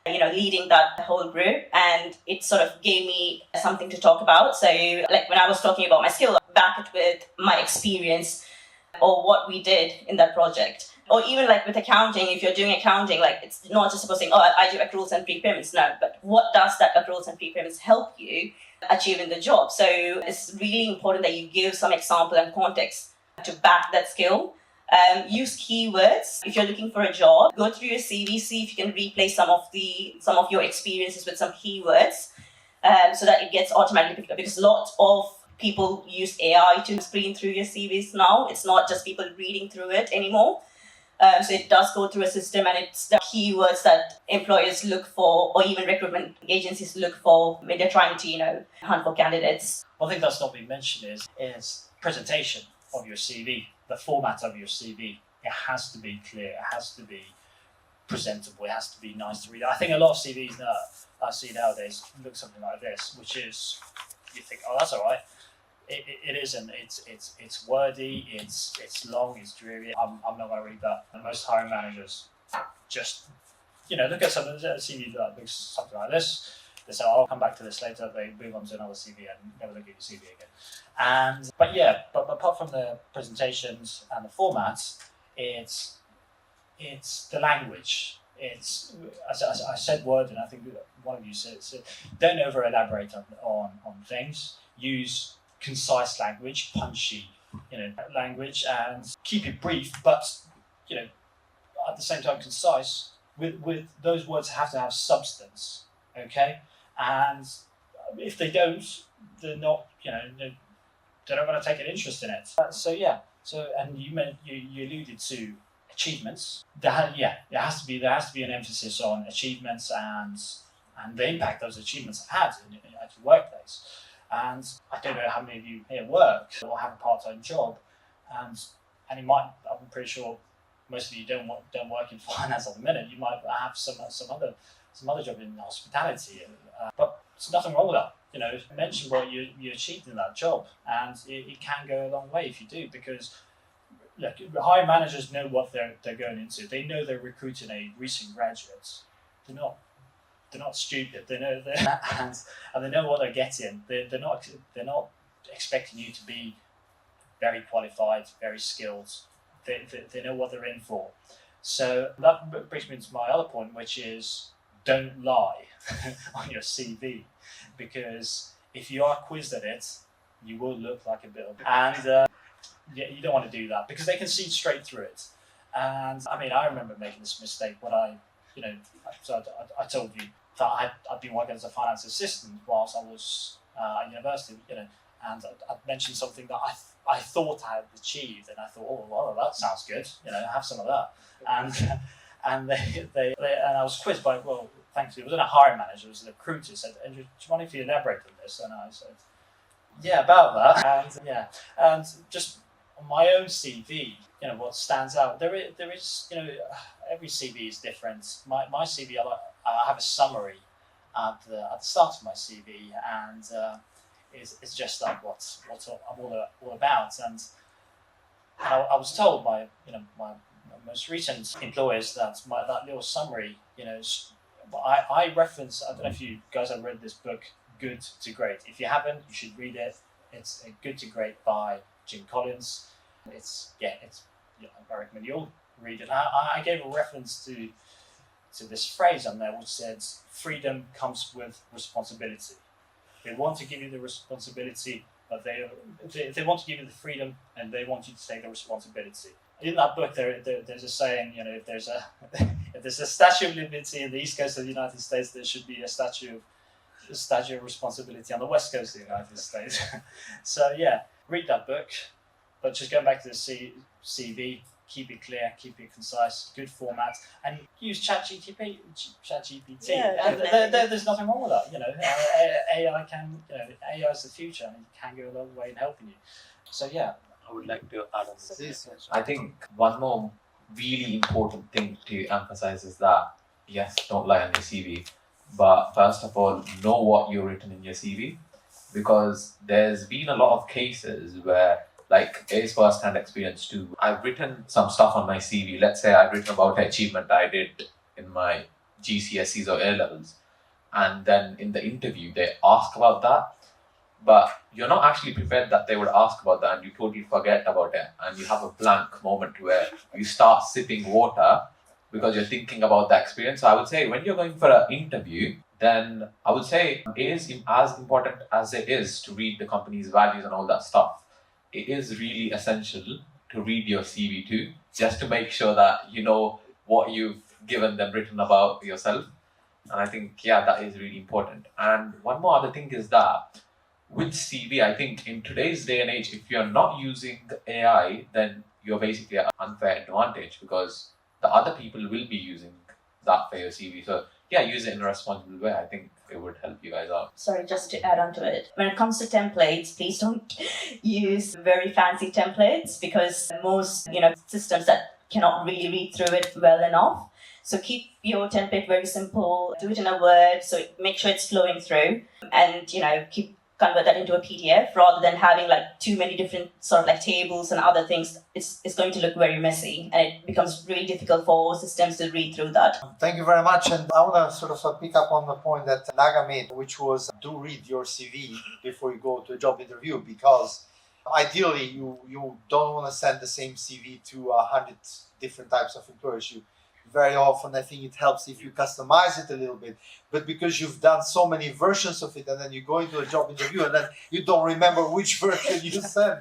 leading that whole group, and it sort of gave me something to talk about. So like when I was talking about my skill, back it with my experience or what we did in that project. Or even like with accounting, if you're doing accounting, like it's not just supposing, I do accruals and prepayments. No, but what does that accruals and prepayments help you achieve in the job? So it's really important that you give some example and context to back that skill. Use keywords. If you're looking for a job, go through your CV, see if you can replace some of your experiences with some keywords, so that it gets automatically picked up. Because a lot of people use AI to screen through your CVs now. It's not just people reading through it anymore. So it does go through a system, and it's the keywords that employers look for, or even recruitment agencies look for when they're trying to, hunt for candidates. One thing that's not been mentioned is presentation of your CV, the format of your CV. It has to be clear. It has to be presentable. It has to be nice to read. I think a lot of CVs that I see nowadays look something like this, which is, you think, oh, that's all right. It isn't. It's wordy. It's long. It's dreary. I'm not going to read that. And most hiring managers just look at some of the CV that looks something like this. They say, I'll come back to this later. They move on to another CV and never look at your CV again. But apart from the presentations and the formats, it's the language. It's, as I said, word, and I think one of you said, don't over elaborate on things. Use concise language, punchy, language, and keep it brief, but at the same time concise. With those words have to have substance, okay? And if they don't, they're not, they're not going to take an interest in it. So yeah. So and you alluded to achievements. There has to be an emphasis on achievements and the impact those achievements have had at your workplace. And I don't know how many of you here work or have a part-time job, and you might. I'm pretty sure most of you don't work in finance at the minute. You might have some other job in hospitality, but there's nothing wrong with that. Mention what you achieved in that job, and it can go a long way if you do, because look, hiring managers know what they're going into. They know they're recruiting a recent graduate. They're not stupid. They know and they know what they're getting. They're not expecting you to be very qualified, very skilled. They know what they're in for. So that brings me to my other point, which is don't lie on your CV, because if you are quizzed at it, you will look like a bit of... And you don't want to do that, because they can see straight through it. And I mean, I remember making this mistake when I told you that I'd been working as a finance assistant whilst I was at university, and I mentioned something that I thought I had achieved, and I thought, oh well, that sounds good, have some of that, and I was quizzed by, well, thankfully it wasn't a hiring manager, it was a recruiter. Said, "Do you mind if you elaborate on this?" And I said, yeah, about that, and just on my own CV, what stands out. There is, every CV is different. My CV, I have a summary at the start of my CV, and it's just like what I'm all about. And I was told by my most recent employers that that little summary, I reference. I don't know if you guys have read this book, Good to Great. If you haven't, you should read it. It's Good to Great by Jim Collins. I recommend you all read it. I gave a reference to this phrase on there, which says, freedom comes with responsibility. They want to give you the responsibility, but they want to give you the freedom, and they want you to take the responsibility. In that book, there's a saying, if there's a Statue of Liberty in the East Coast of the United States, there should be a statue of responsibility on the West Coast of the United States. So yeah, read that book, but just going back to the CV, keep it clear, keep it concise, good format, and use ChatGPT. Yeah, There's nothing wrong with that. AI is the future, and it can go a long way in helping you. So yeah, I would like to add on this. Please. I think one more really important thing to emphasize is that, yes, don't lie on your CV, but first of all, know what you've written in your CV, because there's been a lot of cases where, like, it's first-hand experience too. I've written some stuff on my CV. Let's say I've written about an achievement I did in my GCSEs or A-levels, and then in the interview they ask about that, but you're not actually prepared that they would ask about that, and you totally forget about it, and you have a blank moment where you start sipping water because you're thinking about the experience. So I would say when you're going for an interview, then I would say it is as important as it is to read the company's values and all that stuff. It is really essential to read your CV too, just to make sure that you know what you've given them written about yourself. And I think, that is really important. And one more other thing is that with CV, I think in today's day and age, if you're not using AI, then you're basically at an unfair advantage, because the other people will be using that for your CV. So use it in a responsible way. I think it would help you guys out. Sorry, just to add on to it. When it comes to templates, please don't use very fancy templates, because most, systems that cannot really read through it well enough. So keep your template very simple, do it in a Word, so make sure it's flowing through, and, convert that into a PDF rather than having like too many different sort of like tables and other things. It's going to look very messy, and it becomes really difficult for systems to read through that. Thank you very much. And I want to sort of pick up on the point that Naga made, which was do read your CV before you go to a job interview, because ideally you don't want to send the same CV to 100 different types of employers. You very often I think it helps if you customize it a little bit. But because you've done so many versions of it, and then you go into a job interview and then you don't remember which version you sent,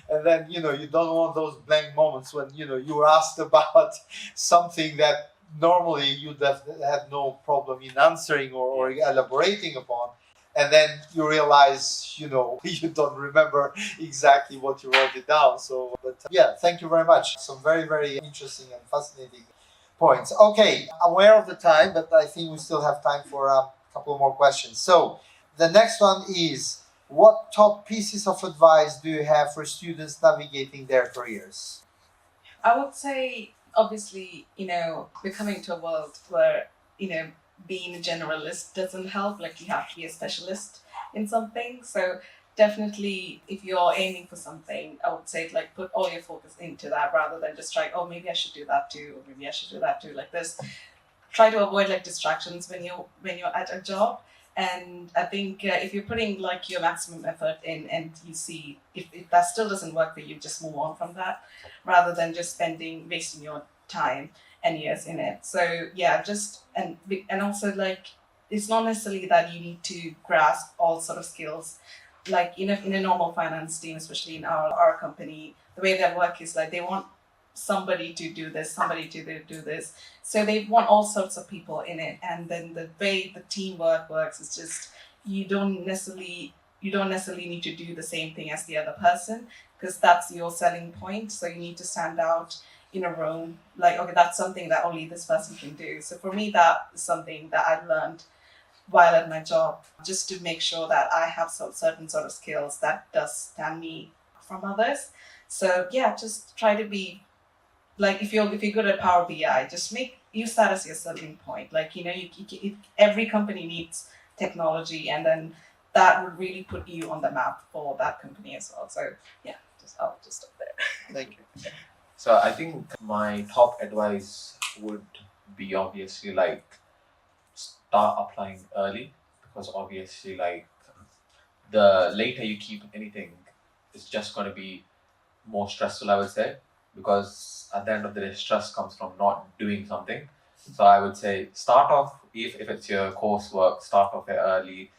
and then you don't want those blank moments when you were asked about something that normally you'd have had no problem in answering or elaborating upon, and then you realize you don't remember exactly what you wrote it down. So but yeah, thank you very much, some very, very interesting and fascinating points. Okay, aware of the time, but I think we still have time for a couple more questions. So the next one is, what top pieces of advice do you have for students navigating their careers? I would say, obviously, we're coming to a world where, being a generalist doesn't help. Like, you have to be a specialist in something. So definitely, if you're aiming for something, I would say, like, put all your focus into that rather than just try, oh, maybe I should do that too, or maybe I should do that too. Like this, try to avoid like distractions when you're at a job. And I think if you're putting like your maximum effort in, and you see if that still doesn't work for you, just move on from that rather than just wasting your time and years in it. So yeah, and also, like, it's not necessarily that you need to grasp all sort of skills. Like in a normal finance team, especially in our company, the way they work is like they want somebody to do this, somebody to do this. So they want all sorts of people in it. And then the way the teamwork works is just you don't necessarily need to do the same thing as the other person, because that's your selling point. So you need to stand out in a room, like, okay, that's something that only this person can do. So for me, that is something that I learned while at my job, just to make sure that I have certain sort of skills that does stand me from others. So yeah, just try to be like, if you're good at Power BI, just use that as your selling point. Like, every company needs technology, and then that would really put you on the map for that company as well. So yeah, I'll just stop there. Thank you. So I think my top advice would be obviously like start applying early, because obviously like the later you keep anything, it's just going to be more stressful, I would say, because at the end of the day, stress comes from not doing something. So I would say start off, if it's your coursework, start off it early.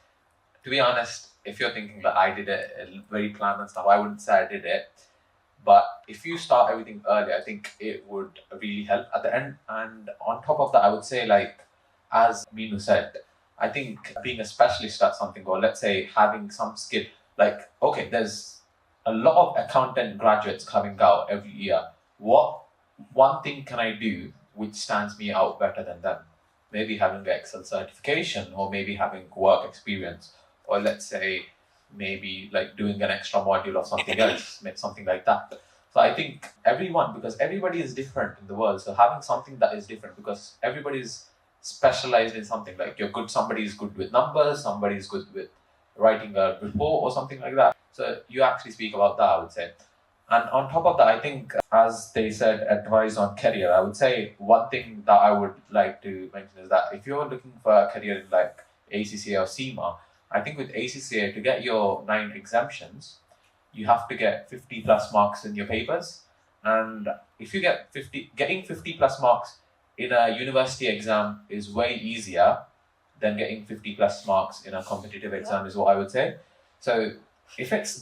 To be honest, if you're thinking that I did it very planned and stuff, I wouldn't say I did it. But if you start everything early, I think it would really help at the end. And on top of that, I would say, like, as Meenu said, I think being a specialist at something, or let's say having some skill, like, okay, there's a lot of accountant graduates coming out every year. What one thing can I do which stands me out better than them? Maybe having the Excel certification, or maybe having work experience, or let's say maybe like doing an extra module of something else, something like that. So I think because everybody is different in the world, so having something that is different, because everybody is specialized in something. Like somebody is good with numbers, somebody is good with writing a report or something like that. So you actually speak about that, I would say. And on top of that, I think, as they said, advice on career, I would say one thing that I would like to mention is that if you're looking for a career in like ACCA or CIMA, I think with ACCA, to get your 9 exemptions, you have to get 50 plus marks in your papers. And if you getting 50 plus marks in a university exam is way easier than getting 50 plus marks in a competitive exam, is what I would say. So if it's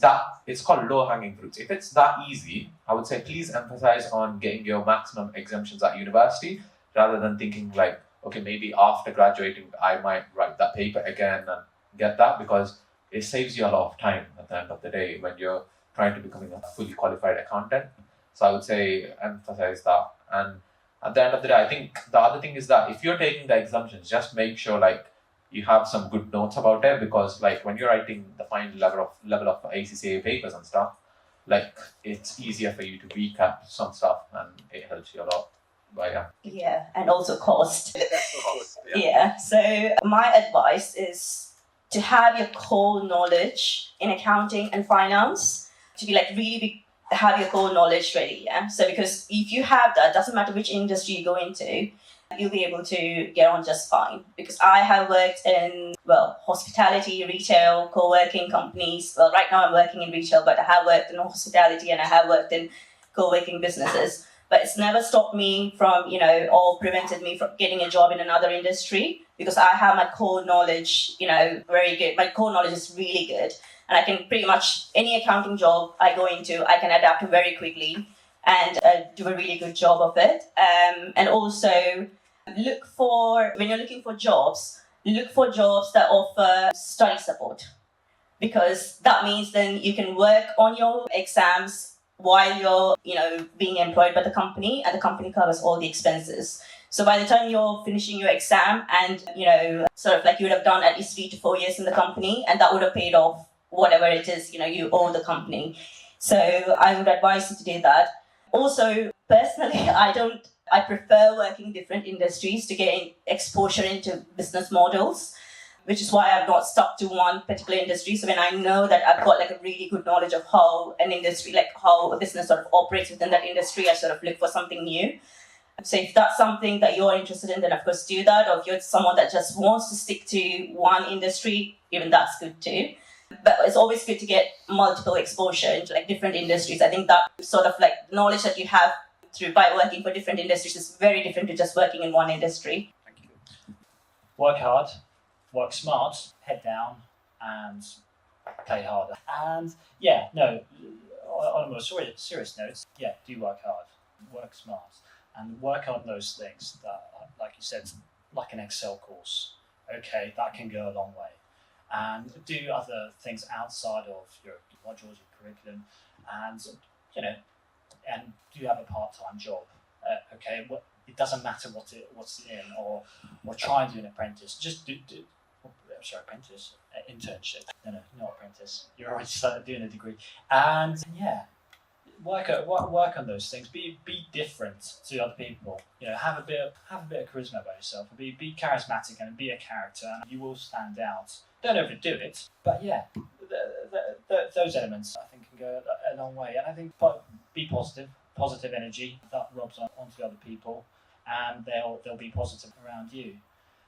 called low hanging fruits. If it's that easy, I would say please emphasize on getting your maximum exemptions at university, rather than thinking like, okay, maybe after graduating, I might write that paper again and get that, because it saves you a lot of time at the end of the day when you're trying to become a fully qualified accountant. So I would say emphasize that. And at the end of the day, I think the other thing is that if you're taking the exemptions, just make sure like you have some good notes about it, because like when you're writing the final level of ACCA papers and stuff, like it's easier for you to recap some stuff, and it helps you a lot. But yeah. Yeah, and also cost. Yeah. Yeah, so my advice is to have your core knowledge in accounting and finance, to be like have your core knowledge ready. Yeah, so because if you have that, doesn't matter which industry you go into, you'll be able to get on just fine. Because I have worked in hospitality, retail, co-working companies. Well, right now I'm working in retail, but I have worked in hospitality and I have worked in co-working businesses. but it's never stopped me from, or prevented me from getting a job in another industry, because I have my core knowledge, very good. My core knowledge is really good. And I can pretty much, any accounting job I go into, I can adapt to very quickly and do a really good job of it. And also, when you're looking for jobs, look for jobs that offer study support, because that means then you can work on your exams while you're, being employed by the company, and the company covers all the expenses. So by the time you're finishing your exam and, sort of like you would have done at least 3 to 4 years in the company, and that would have paid off whatever it is, you owe the company. So I would advise you to do that. Also, personally, I prefer working in different industries to get exposure into business models, which is why I'm not stuck to one particular industry. So when I know that I've got like a really good knowledge of how an industry, like how a business sort of operates within that industry, I sort of look for something new. So if that's something that you're interested in, then of course do that. Or if you're someone that just wants to stick to one industry, even that's good too. But it's always good to get multiple exposure into like different industries. I think that sort of like knowledge that you have by working for different industries is very different to just working in one industry. Thank you. Work hard, work smart, head down, and play harder. And on a more serious note, do work hard, work smart, and work on those things that, like you said, like an Excel course. Okay, that can go a long way. And do other things outside of your modules, your curriculum, and and do have a part-time job. It doesn't matter what's in, or try and do an apprentice. Just apprentice, internship. No, not apprentice. You're already started doing a degree, and work on those things. Be different to other people. Have a bit of charisma about yourself. Be charismatic and be a character, and you will stand out. Don't overdo it, but those elements I think can go a long way. And I think be positive energy that rubs onto other people, and they'll be positive around you.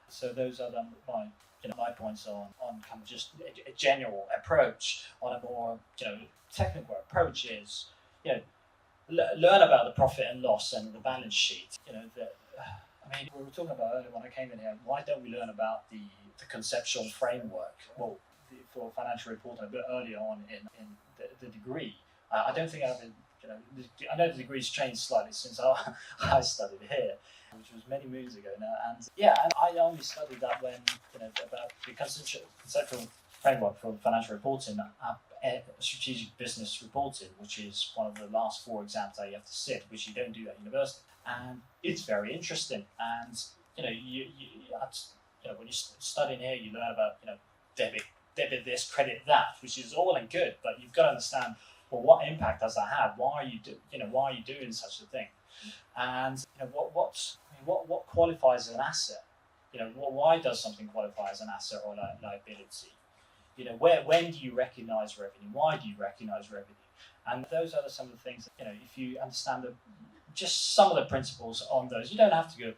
So those are my points on kind of just a general approach. On a more technical approach is learn about the profit and loss and the balance sheet. We were talking about earlier when I came in here. Why don't we learn about the conceptual framework? Well, for financial reporting a bit earlier on in the degree. I don't think I've been. I know the degree's changed slightly since I studied here, which was many moons ago now. And I only studied that when about the conceptual framework for financial reporting, strategic business reporting, which is one of the last 4 exams that you have to sit, which you don't do at university. And it's very interesting. And you when you're studying here, you learn about debit this, credit that, which is all and good. But you've got to understand, well, what impact does that have? Why are you doing such a thing? And what qualifies as an asset? Why does something qualify as an asset or liability? When do you recognise revenue? Why do you recognise revenue? And those are some of the things that, if you understand just some of the principles on those, you don't have to go,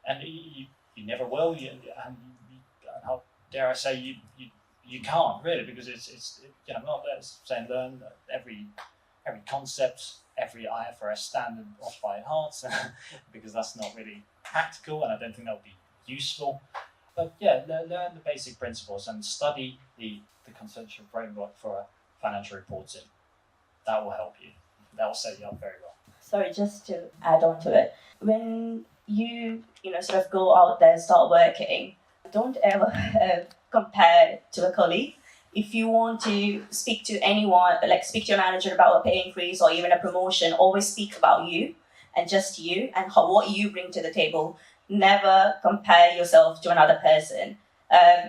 and you never will. And how dare I say you can't really, because it's I'm not saying learn every concept, every IFRS standard off by heart, because that's not really practical, and I don't think that would be useful. But learn the basic principles and study the conceptual framework for financial reporting. That will help you. That will set you up very well. Sorry, just to add on to it. When you sort of go out there and start working, don't ever compare to a colleague. If you want to speak to anyone, like speak to your manager about a pay increase or even a promotion, always speak about you and just you and what you bring to the table. Never compare yourself to another person.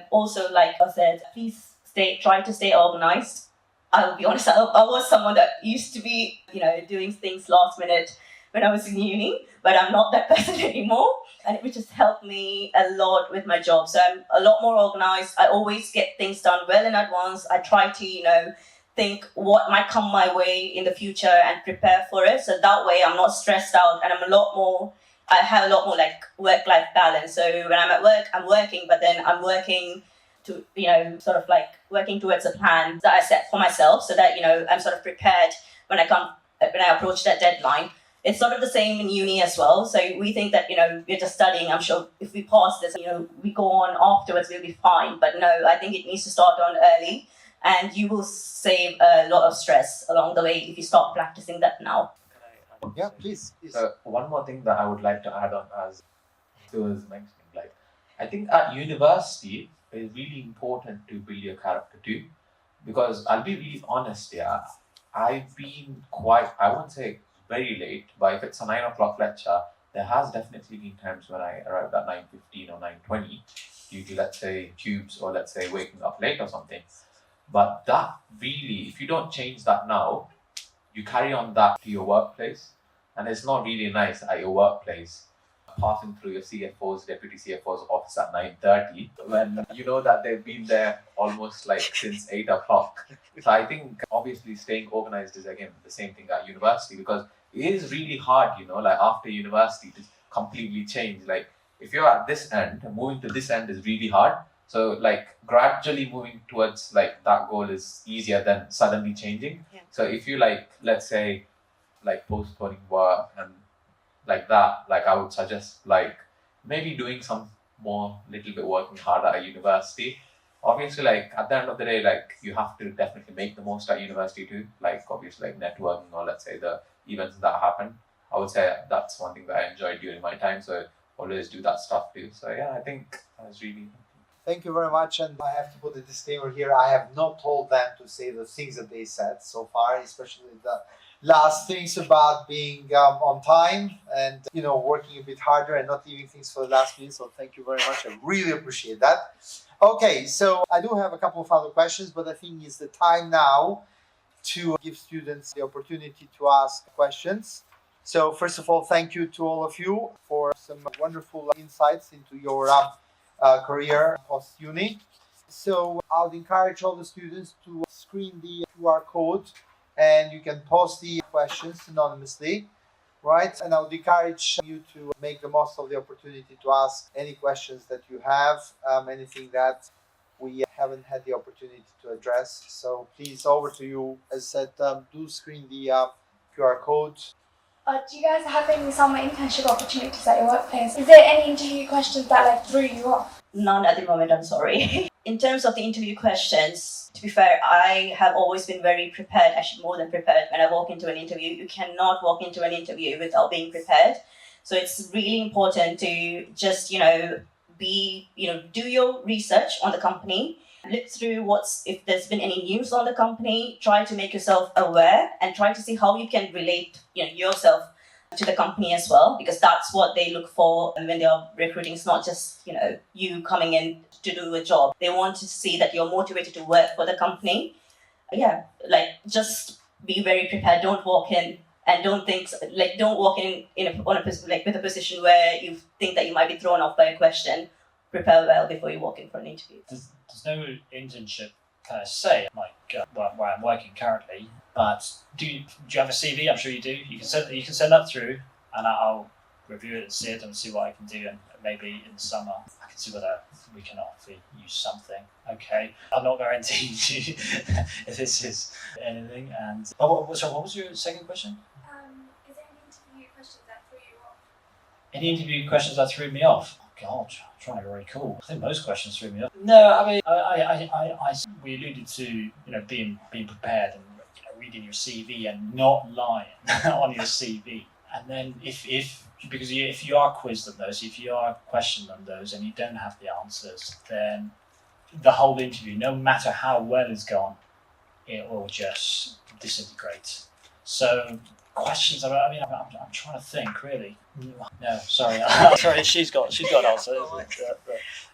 Also, like I said, please try to stay organized. I will be honest, I was someone that used to be, doing things last minute when I was in uni, but I'm not that person anymore. And it just helped me a lot with my job. So I'm a lot more organized. I always get things done well in advance. I try to, think what might come my way in the future and prepare for it. So that way I'm not stressed out, and I have a lot more like work-life balance. So when I'm at work, I'm working, but then I'm working to, sort of like working towards a plan that I set for myself, so that, I'm sort of prepared when I approach that deadline. It's sort of the same in uni as well. So we think that, we're just studying. I'm sure if we pass this, we go on afterwards, we'll be fine. But no, I think it needs to start on early, and you will save a lot of stress along the way if you start practicing that now. Yeah, please. One more thing that I would like to add on, as Stu was mentioning, like I think at university it's really important to build your character too, because I'll be really honest, yeah, I've been I won't say very late, but if it's a 9 o'clock lecture, there has definitely been times when I arrived at 9:15 or 9:20 due to, let's say, tubes, or let's say waking up late or something. But that really, if you don't change that now, you carry on that to your workplace, and it's not really nice at your workplace passing through your CFO's, deputy CFO's office at 9:30 when you know that they've been there almost like since 8 o'clock. So I think obviously staying organized is again the same thing at university, because it is really hard, like after university to completely change. Like if you're at this end, moving to this end is really hard. So like gradually moving towards like that goal is easier than suddenly changing. Yeah. So if you let's say like postponing work and like that, like I would suggest like maybe doing some more little bit working harder at university. Obviously, like at the end of the day, like you have to definitely make the most at university too. Like obviously like networking, or let's say the events that happen. I would say that's one thing that I enjoyed during my time. So always do that stuff too. So yeah, I think that's really. Thank you very much. And I have to put a disclaimer here. I have not told them to say the things that they said so far, especially the last things about being on time and working a bit harder and not leaving things for the last minute. So thank you very much. I really appreciate that. Okay, so I do have a couple of other questions, but I think it's the time now to give students the opportunity to ask questions. So first of all, thank you to all of you for some wonderful insights into your career post-uni. So I would encourage all the students to screen the QR code, and you can post the questions anonymously, right? And I would encourage you to make the most of the opportunity to ask any questions that you have, anything that we haven't had the opportunity to address. So please, over to you. As I said, do screen the QR code. Do you guys have any summer internship opportunities at your workplace? Is there any interview questions that threw you off? None at the moment, I'm sorry. In terms of the interview questions, to be fair, I have always been very prepared, actually more than prepared. When I walk into an interview, you cannot walk into an interview without being prepared. So it's really important to just, do your research on the company, look through if there's been any news on the company, try to make yourself aware and try to see how you can relate, yourself to the company as well, because that's what they look for. And when they are recruiting, it's not just, you coming in to do a job. They want to see that you're motivated to work for the company. Yeah, just be very prepared. Don't walk in and don't walk in with a position where you think that you might be thrown off by a question. Prepare well before you walk in for an interview. There's no internship per se, where I'm working currently. But do you have a CV? I'm sure you do. You can send that through, and I'll review it and see it and see what I can do. And maybe in the summer I can see whether we can offer you something. Okay, I'm not guaranteeing you if this is anything. And what was your second question? Is there any interview questions that threw you off? Any interview questions that threw me off? God, I'm trying to be very cool. I think most questions threw me off. No, I mean, we alluded to being prepared and reading your CV and not lying on your CV. And then if you are quizzed on those, if you are questioned on those, and you don't have the answers, then the whole interview, no matter how well it's gone, it will just disintegrate. So questions about, I'm trying to think really. No, sorry. Sorry, she's got an answer.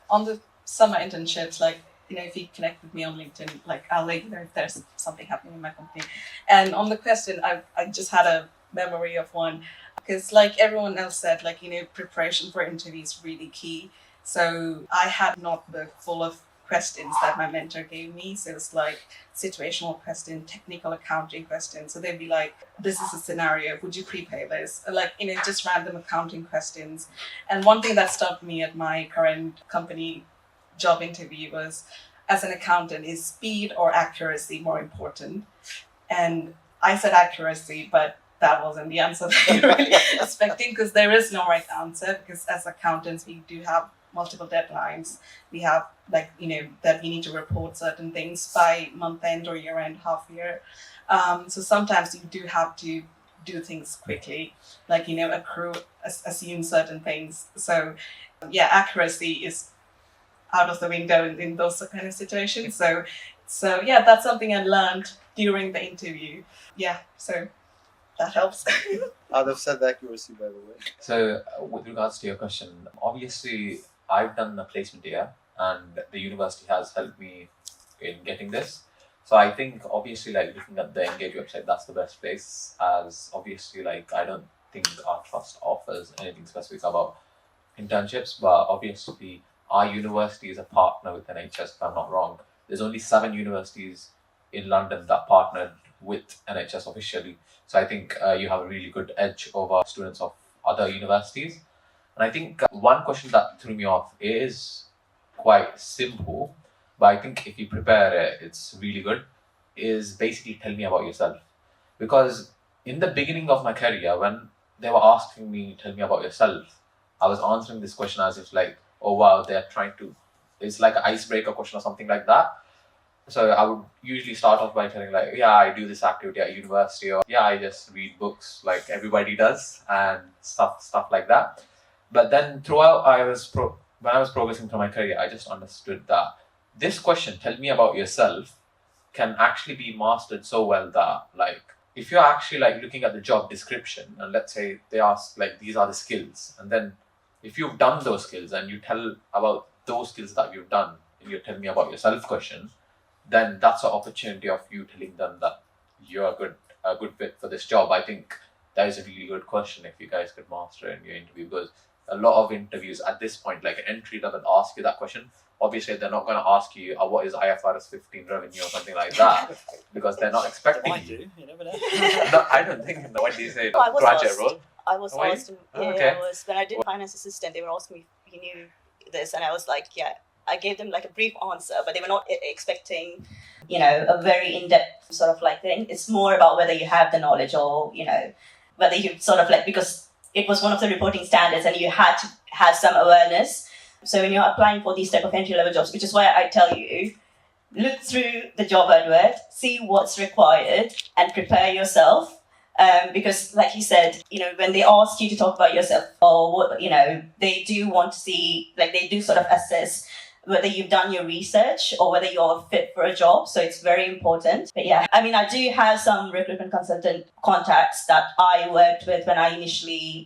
On the summer internships, if you connect with me on LinkedIn, I'll let you know if there's something happening in my company. And on the question, I just had a memory of one, because like everyone else said, preparation for interviews is really key. So I had a notebook full of questions that my mentor gave me. So it's situational question, technical accounting questions. So they'd be this is a scenario, would you prepay this? Just random accounting questions. And one thing that stopped me at my current company job interview was, as an accountant, is speed or accuracy more important? And I said accuracy, but that wasn't the answer that you're really expecting, because there is no right answer, because as accountants we do have multiple deadlines. We have that we need to report certain things by month end or year end, half year. So sometimes you do have to do things quickly, accrue, assume certain things. So yeah, accuracy is out of the window in those kind of situations. So yeah, that's something I learned during the interview. Yeah, so that helps. Out of said accuracy, by the way. So, with regards to your question, obviously, I've done a placement year, and the university has helped me in getting this. So, I think obviously, looking at the Engage website, that's the best place. As obviously, I don't think our trust offers anything specific about internships, but obviously, our university is a partner with NHS. If I'm not wrong, there's only 7 universities in London that partnered with NHS officially. So I think you have a really good edge over students of other universities. And I think one question that threw me off is quite simple, but I think if you prepare it, it's really good, is basically tell me about yourself. Because in the beginning of my career, when they were asking me, tell me about yourself, I was answering this question as if oh wow, they're trying to, it's like an icebreaker question or something like that. So I would usually start off by telling yeah, I do this activity at university, or yeah, I just read books like everybody does, and stuff like that. But then throughout, when I was progressing through my career, I just understood that this question, tell me about yourself, can actually be mastered so well that if you're actually looking at the job description, and let's say they ask these are the skills, and then if you've done those skills and you tell about those skills that you've done in your tell me about yourself question, then that's an opportunity of you telling them that you're a good fit for this job. I think that is a really good question if you guys could master it in your interview, because a lot of interviews at this point, an entry doesn't ask you that question. Obviously, they're not going to ask you what is IFRS 15 revenue or something like that, because they're not expecting Might you. do, you never know. No, I don't think. What do you say? I was Graduate asked. role? I was Oh, were you? asked. Oh, Yeah, okay. I was when I did finance assistant. They were asking me if he knew this, and I was like, yeah. I gave them a brief answer, but they were not expecting, a very in-depth sort of thing. It's more about whether you have the knowledge, or whether you sort of because it was one of the reporting standards and you had to have some awareness. So when you're applying for these type of entry-level jobs, which is why I tell you, look through the job advert, see what's required, and prepare yourself. Because like you said, when they ask you to talk about yourself, or what, they do want to see, they do sort of assess whether you've done your research or whether you're fit for a job. So it's very important. But yeah, I do have some recruitment consultant contacts that I worked with when I initially,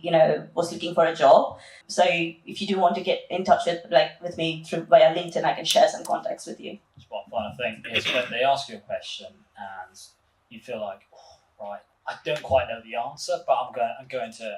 was looking for a job. So if you do want to get in touch with me via LinkedIn, I can share some contacts with you. Just one final thing is when they ask you a question and you feel right, I don't quite know the answer, but I'm going to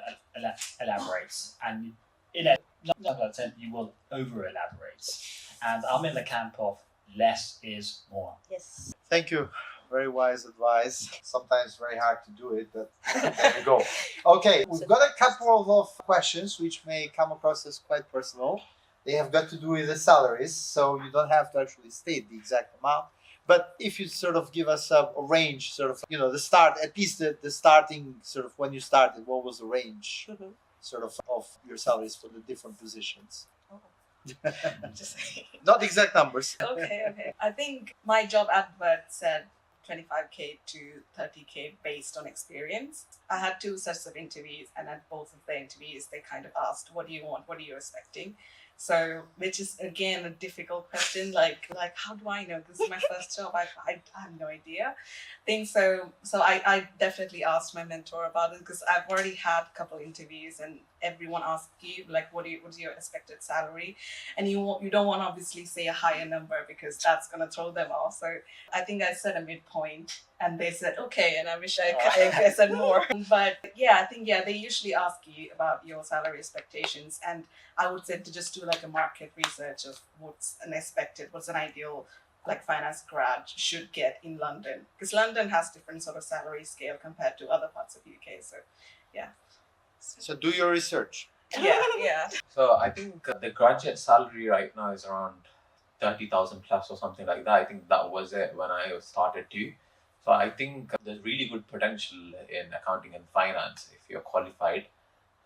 elaborate. And in a 9 out of 10, you will over elaborate. And I'm in the camp of less is more. yes. Thank you. Very wise advice. Sometimes very hard to do it, but there we go. Okay, we've got a couple of questions which may come across as quite personal. They have got to do with the salaries, so you don't have to actually state the exact amount. But if you sort of give us a range, sort of, the start, at least the starting, sort of when you started, what was the range, sort of your salaries for the different positions? Just Not exact numbers. okay. I think my job advert said 25k to 30k based on experience. I had 2 sets of interviews, and at both of the interviews, they kind of asked, "What do you want? What are you expecting?" So, which is again a difficult question. Like how do I know? This is my first job. I have no idea. So I definitely asked my mentor about it, because I've already had a couple interviews, and everyone asks you what's your expected salary, and you don't want to obviously say a higher number, because that's gonna throw them off. So I think I said a midpoint, and they said okay, and I wish I said more. But yeah, they usually ask you about your salary expectations, and I would say to just do a market research of what's an ideal finance grad should get in London, because London has different sort of salary scale compared to other parts of UK. So yeah. So do your research. Yeah. So I think the graduate salary right now is around 30,000 plus or something like that. I think that was it when I started too. So I think there's really good potential in accounting and finance if you're qualified.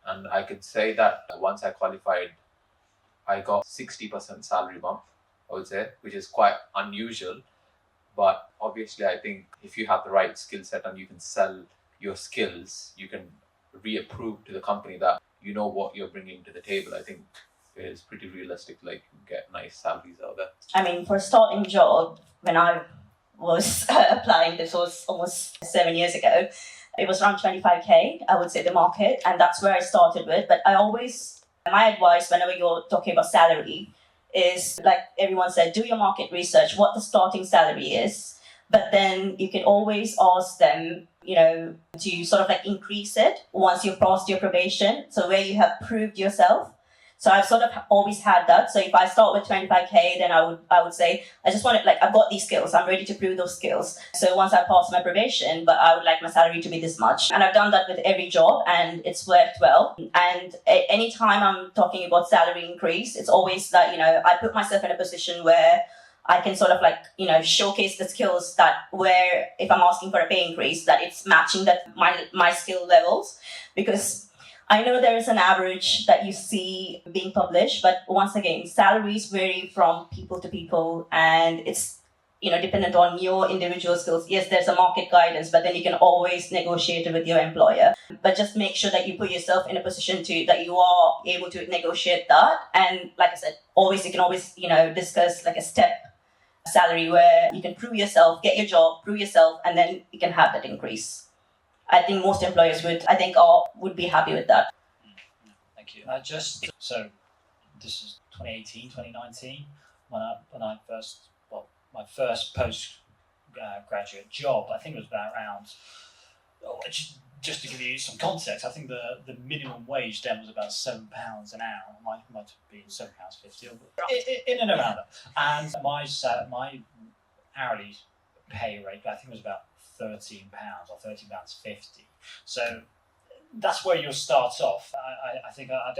And I could say that once I qualified, I got 60% salary bump, I would say, which is quite unusual. But obviously, I think if you have the right skill set and you can sell your skills, you can reapprove to the company that you know what you're bringing to the table. I think it is pretty realistic, like get nice salaries out there. I mean, for a starting job, when I was applying, this was almost 7 years ago, it was around 25k, I would say, the market, and that's where I started with. But my advice whenever you're talking about salary is, like everyone said, do your market research, what the starting salary is. But then you can always ask them, to sort of like increase it once you've passed your probation. So where you have proved yourself. So I've sort of always had that. So if I start with 25k, then I would say, I just want it, like, I've got these skills, I'm ready to prove those skills. So once I pass my probation, but I would like my salary to be this much. And I've done that with every job and it's worked well. And anytime I'm talking about salary increase, it's always that, I put myself in a position where I can sort of like, showcase the skills that where if I'm asking for a pay increase, that it's matching that my skill levels. Because I know there is an average that you see being published, but once again, salaries vary from people to people, and it's dependent on your individual skills. Yes, there's a market guidance, but then you can always negotiate it with your employer. But just make sure that you put yourself in a position that you are able to negotiate that. And like I said, you can always discuss like a step salary where you can prove yourself, get your job, prove yourself, and then you can have that increase. I think most employers would be happy with that. Thank you. So this is 2018, 2019, when I my first graduate job. I think it was about around. Just to give you some context, I think the minimum wage then was about £7 an hour. It might have been £7.50, in and around that. And my hourly pay rate, I think, was about £13 or £13.50. So that's where you'll start off. I think I'm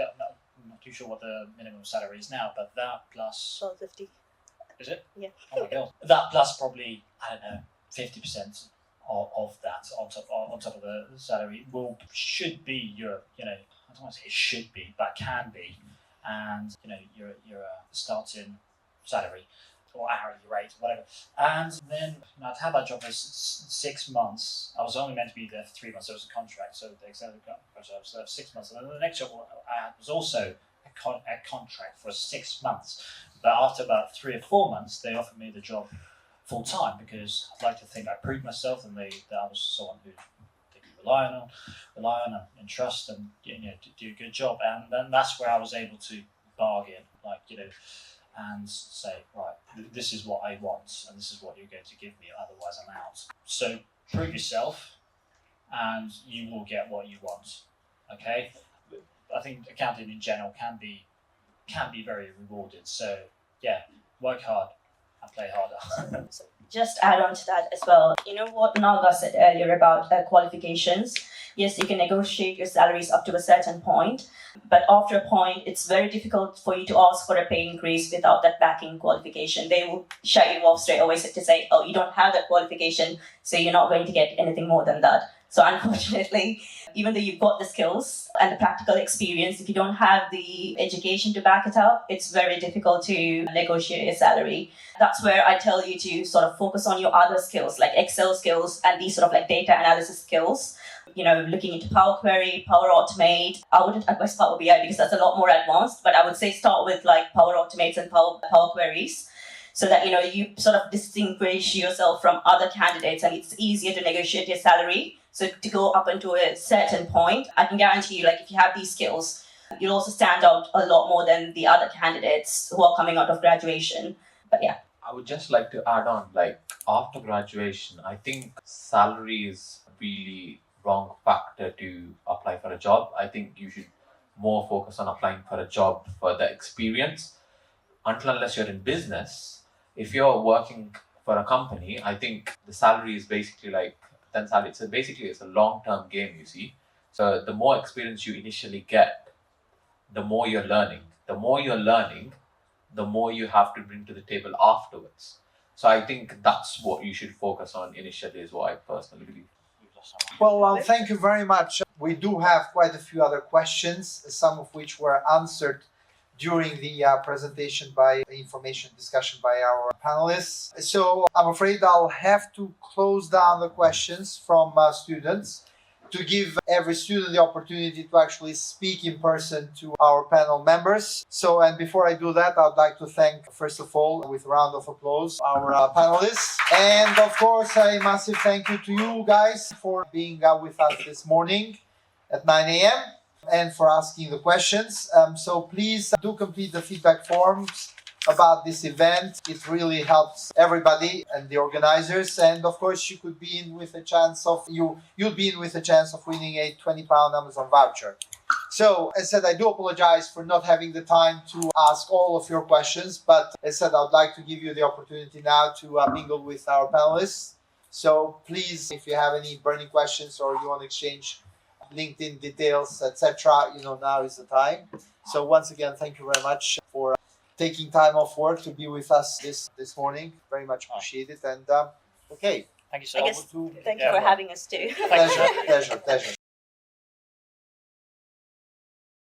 not too sure what the minimum salary is now, but that plus £12.50. Is it? Yeah. Oh my god. That plus probably 50% of that on top of the salary should be your I don't want to say it should be, but can be, and your starting salary or hourly rate, whatever. And then I'd had that job for 6 months. I was only meant to be there for 3 months. So it was a contract, so they extended the contract. I was there for 6 months, and then the next job I had was also a contract for 6 months. But after about 3 or 4 months, they offered me the job full time because I'd like to think I proved myself and that I was someone who they could rely on and trust and do a good job. And then that's where I was able to bargain, and say, right, this is what I want and this is what you're going to give me, otherwise I'm out. So prove yourself and you will get what you want. Okay? I think accounting in general can be very rewarded. So yeah, work hard and play harder. Just add on to that as well. You know what Naga said earlier about qualifications? Yes, you can negotiate your salaries up to a certain point, but after a point, it's very difficult for you to ask for a pay increase without that backing qualification. They will shut you off straight away to say, oh, you don't have that qualification, so you're not going to get anything more than that. So unfortunately, even though you've got the skills and the practical experience, if you don't have the education to back it up, it's very difficult to negotiate your salary. That's where I tell you to sort of focus on your other skills, like Excel skills and these sort of like data analysis skills. Looking into Power Query, Power Automate. I wouldn't advise Power BI because that's a lot more advanced, but I would say start with like Power Automates and Power Queries, so that you sort of distinguish yourself from other candidates and it's easier to negotiate your salary. So to go up into a certain point, I can guarantee you, like if you have these skills, you'll also stand out a lot more than the other candidates who are coming out of graduation. But yeah. I would just like to add on, like after graduation, I think salary is really wrong factor to apply for a job. I think you should more focus on applying for a job for the experience. Unless you're in business, if you're working for a company, I think the salary is basically like 10 salary. So basically it's a long-term game, you see. So the more experience you initially get, the more you're learning. The more you're learning, the more you have to bring to the table afterwards. So I think that's what you should focus on initially, is what I personally believe. Well, thank you very much. We do have quite a few other questions, some of which were answered during the presentation by information discussion by our panelists. So I'm afraid I'll have to close down the questions from students to give every student the opportunity to actually speak in person to our panel members. So, and before I do that, I'd like to thank, first of all, with a round of applause, our panelists. And of course, a massive thank you to you guys for being with us this morning at 9 a.m. and for asking the questions. So please do complete the feedback forms about this event. It really helps everybody and the organizers. And of course, you could be in with a chance of you'll be in with a chance of winning a £20 Amazon voucher. So as I said, I do apologize for not having the time to ask all of your questions, but as I said, I'd like to give you the opportunity now to mingle with our panelists. So please, if you have any burning questions or you want to exchange LinkedIn details, etc., now is the time. So once again, thank you very much for taking time off work to be with us this morning. Very much appreciate it. And okay. Thank you so I much. guess thank you for having us too. Pleasure.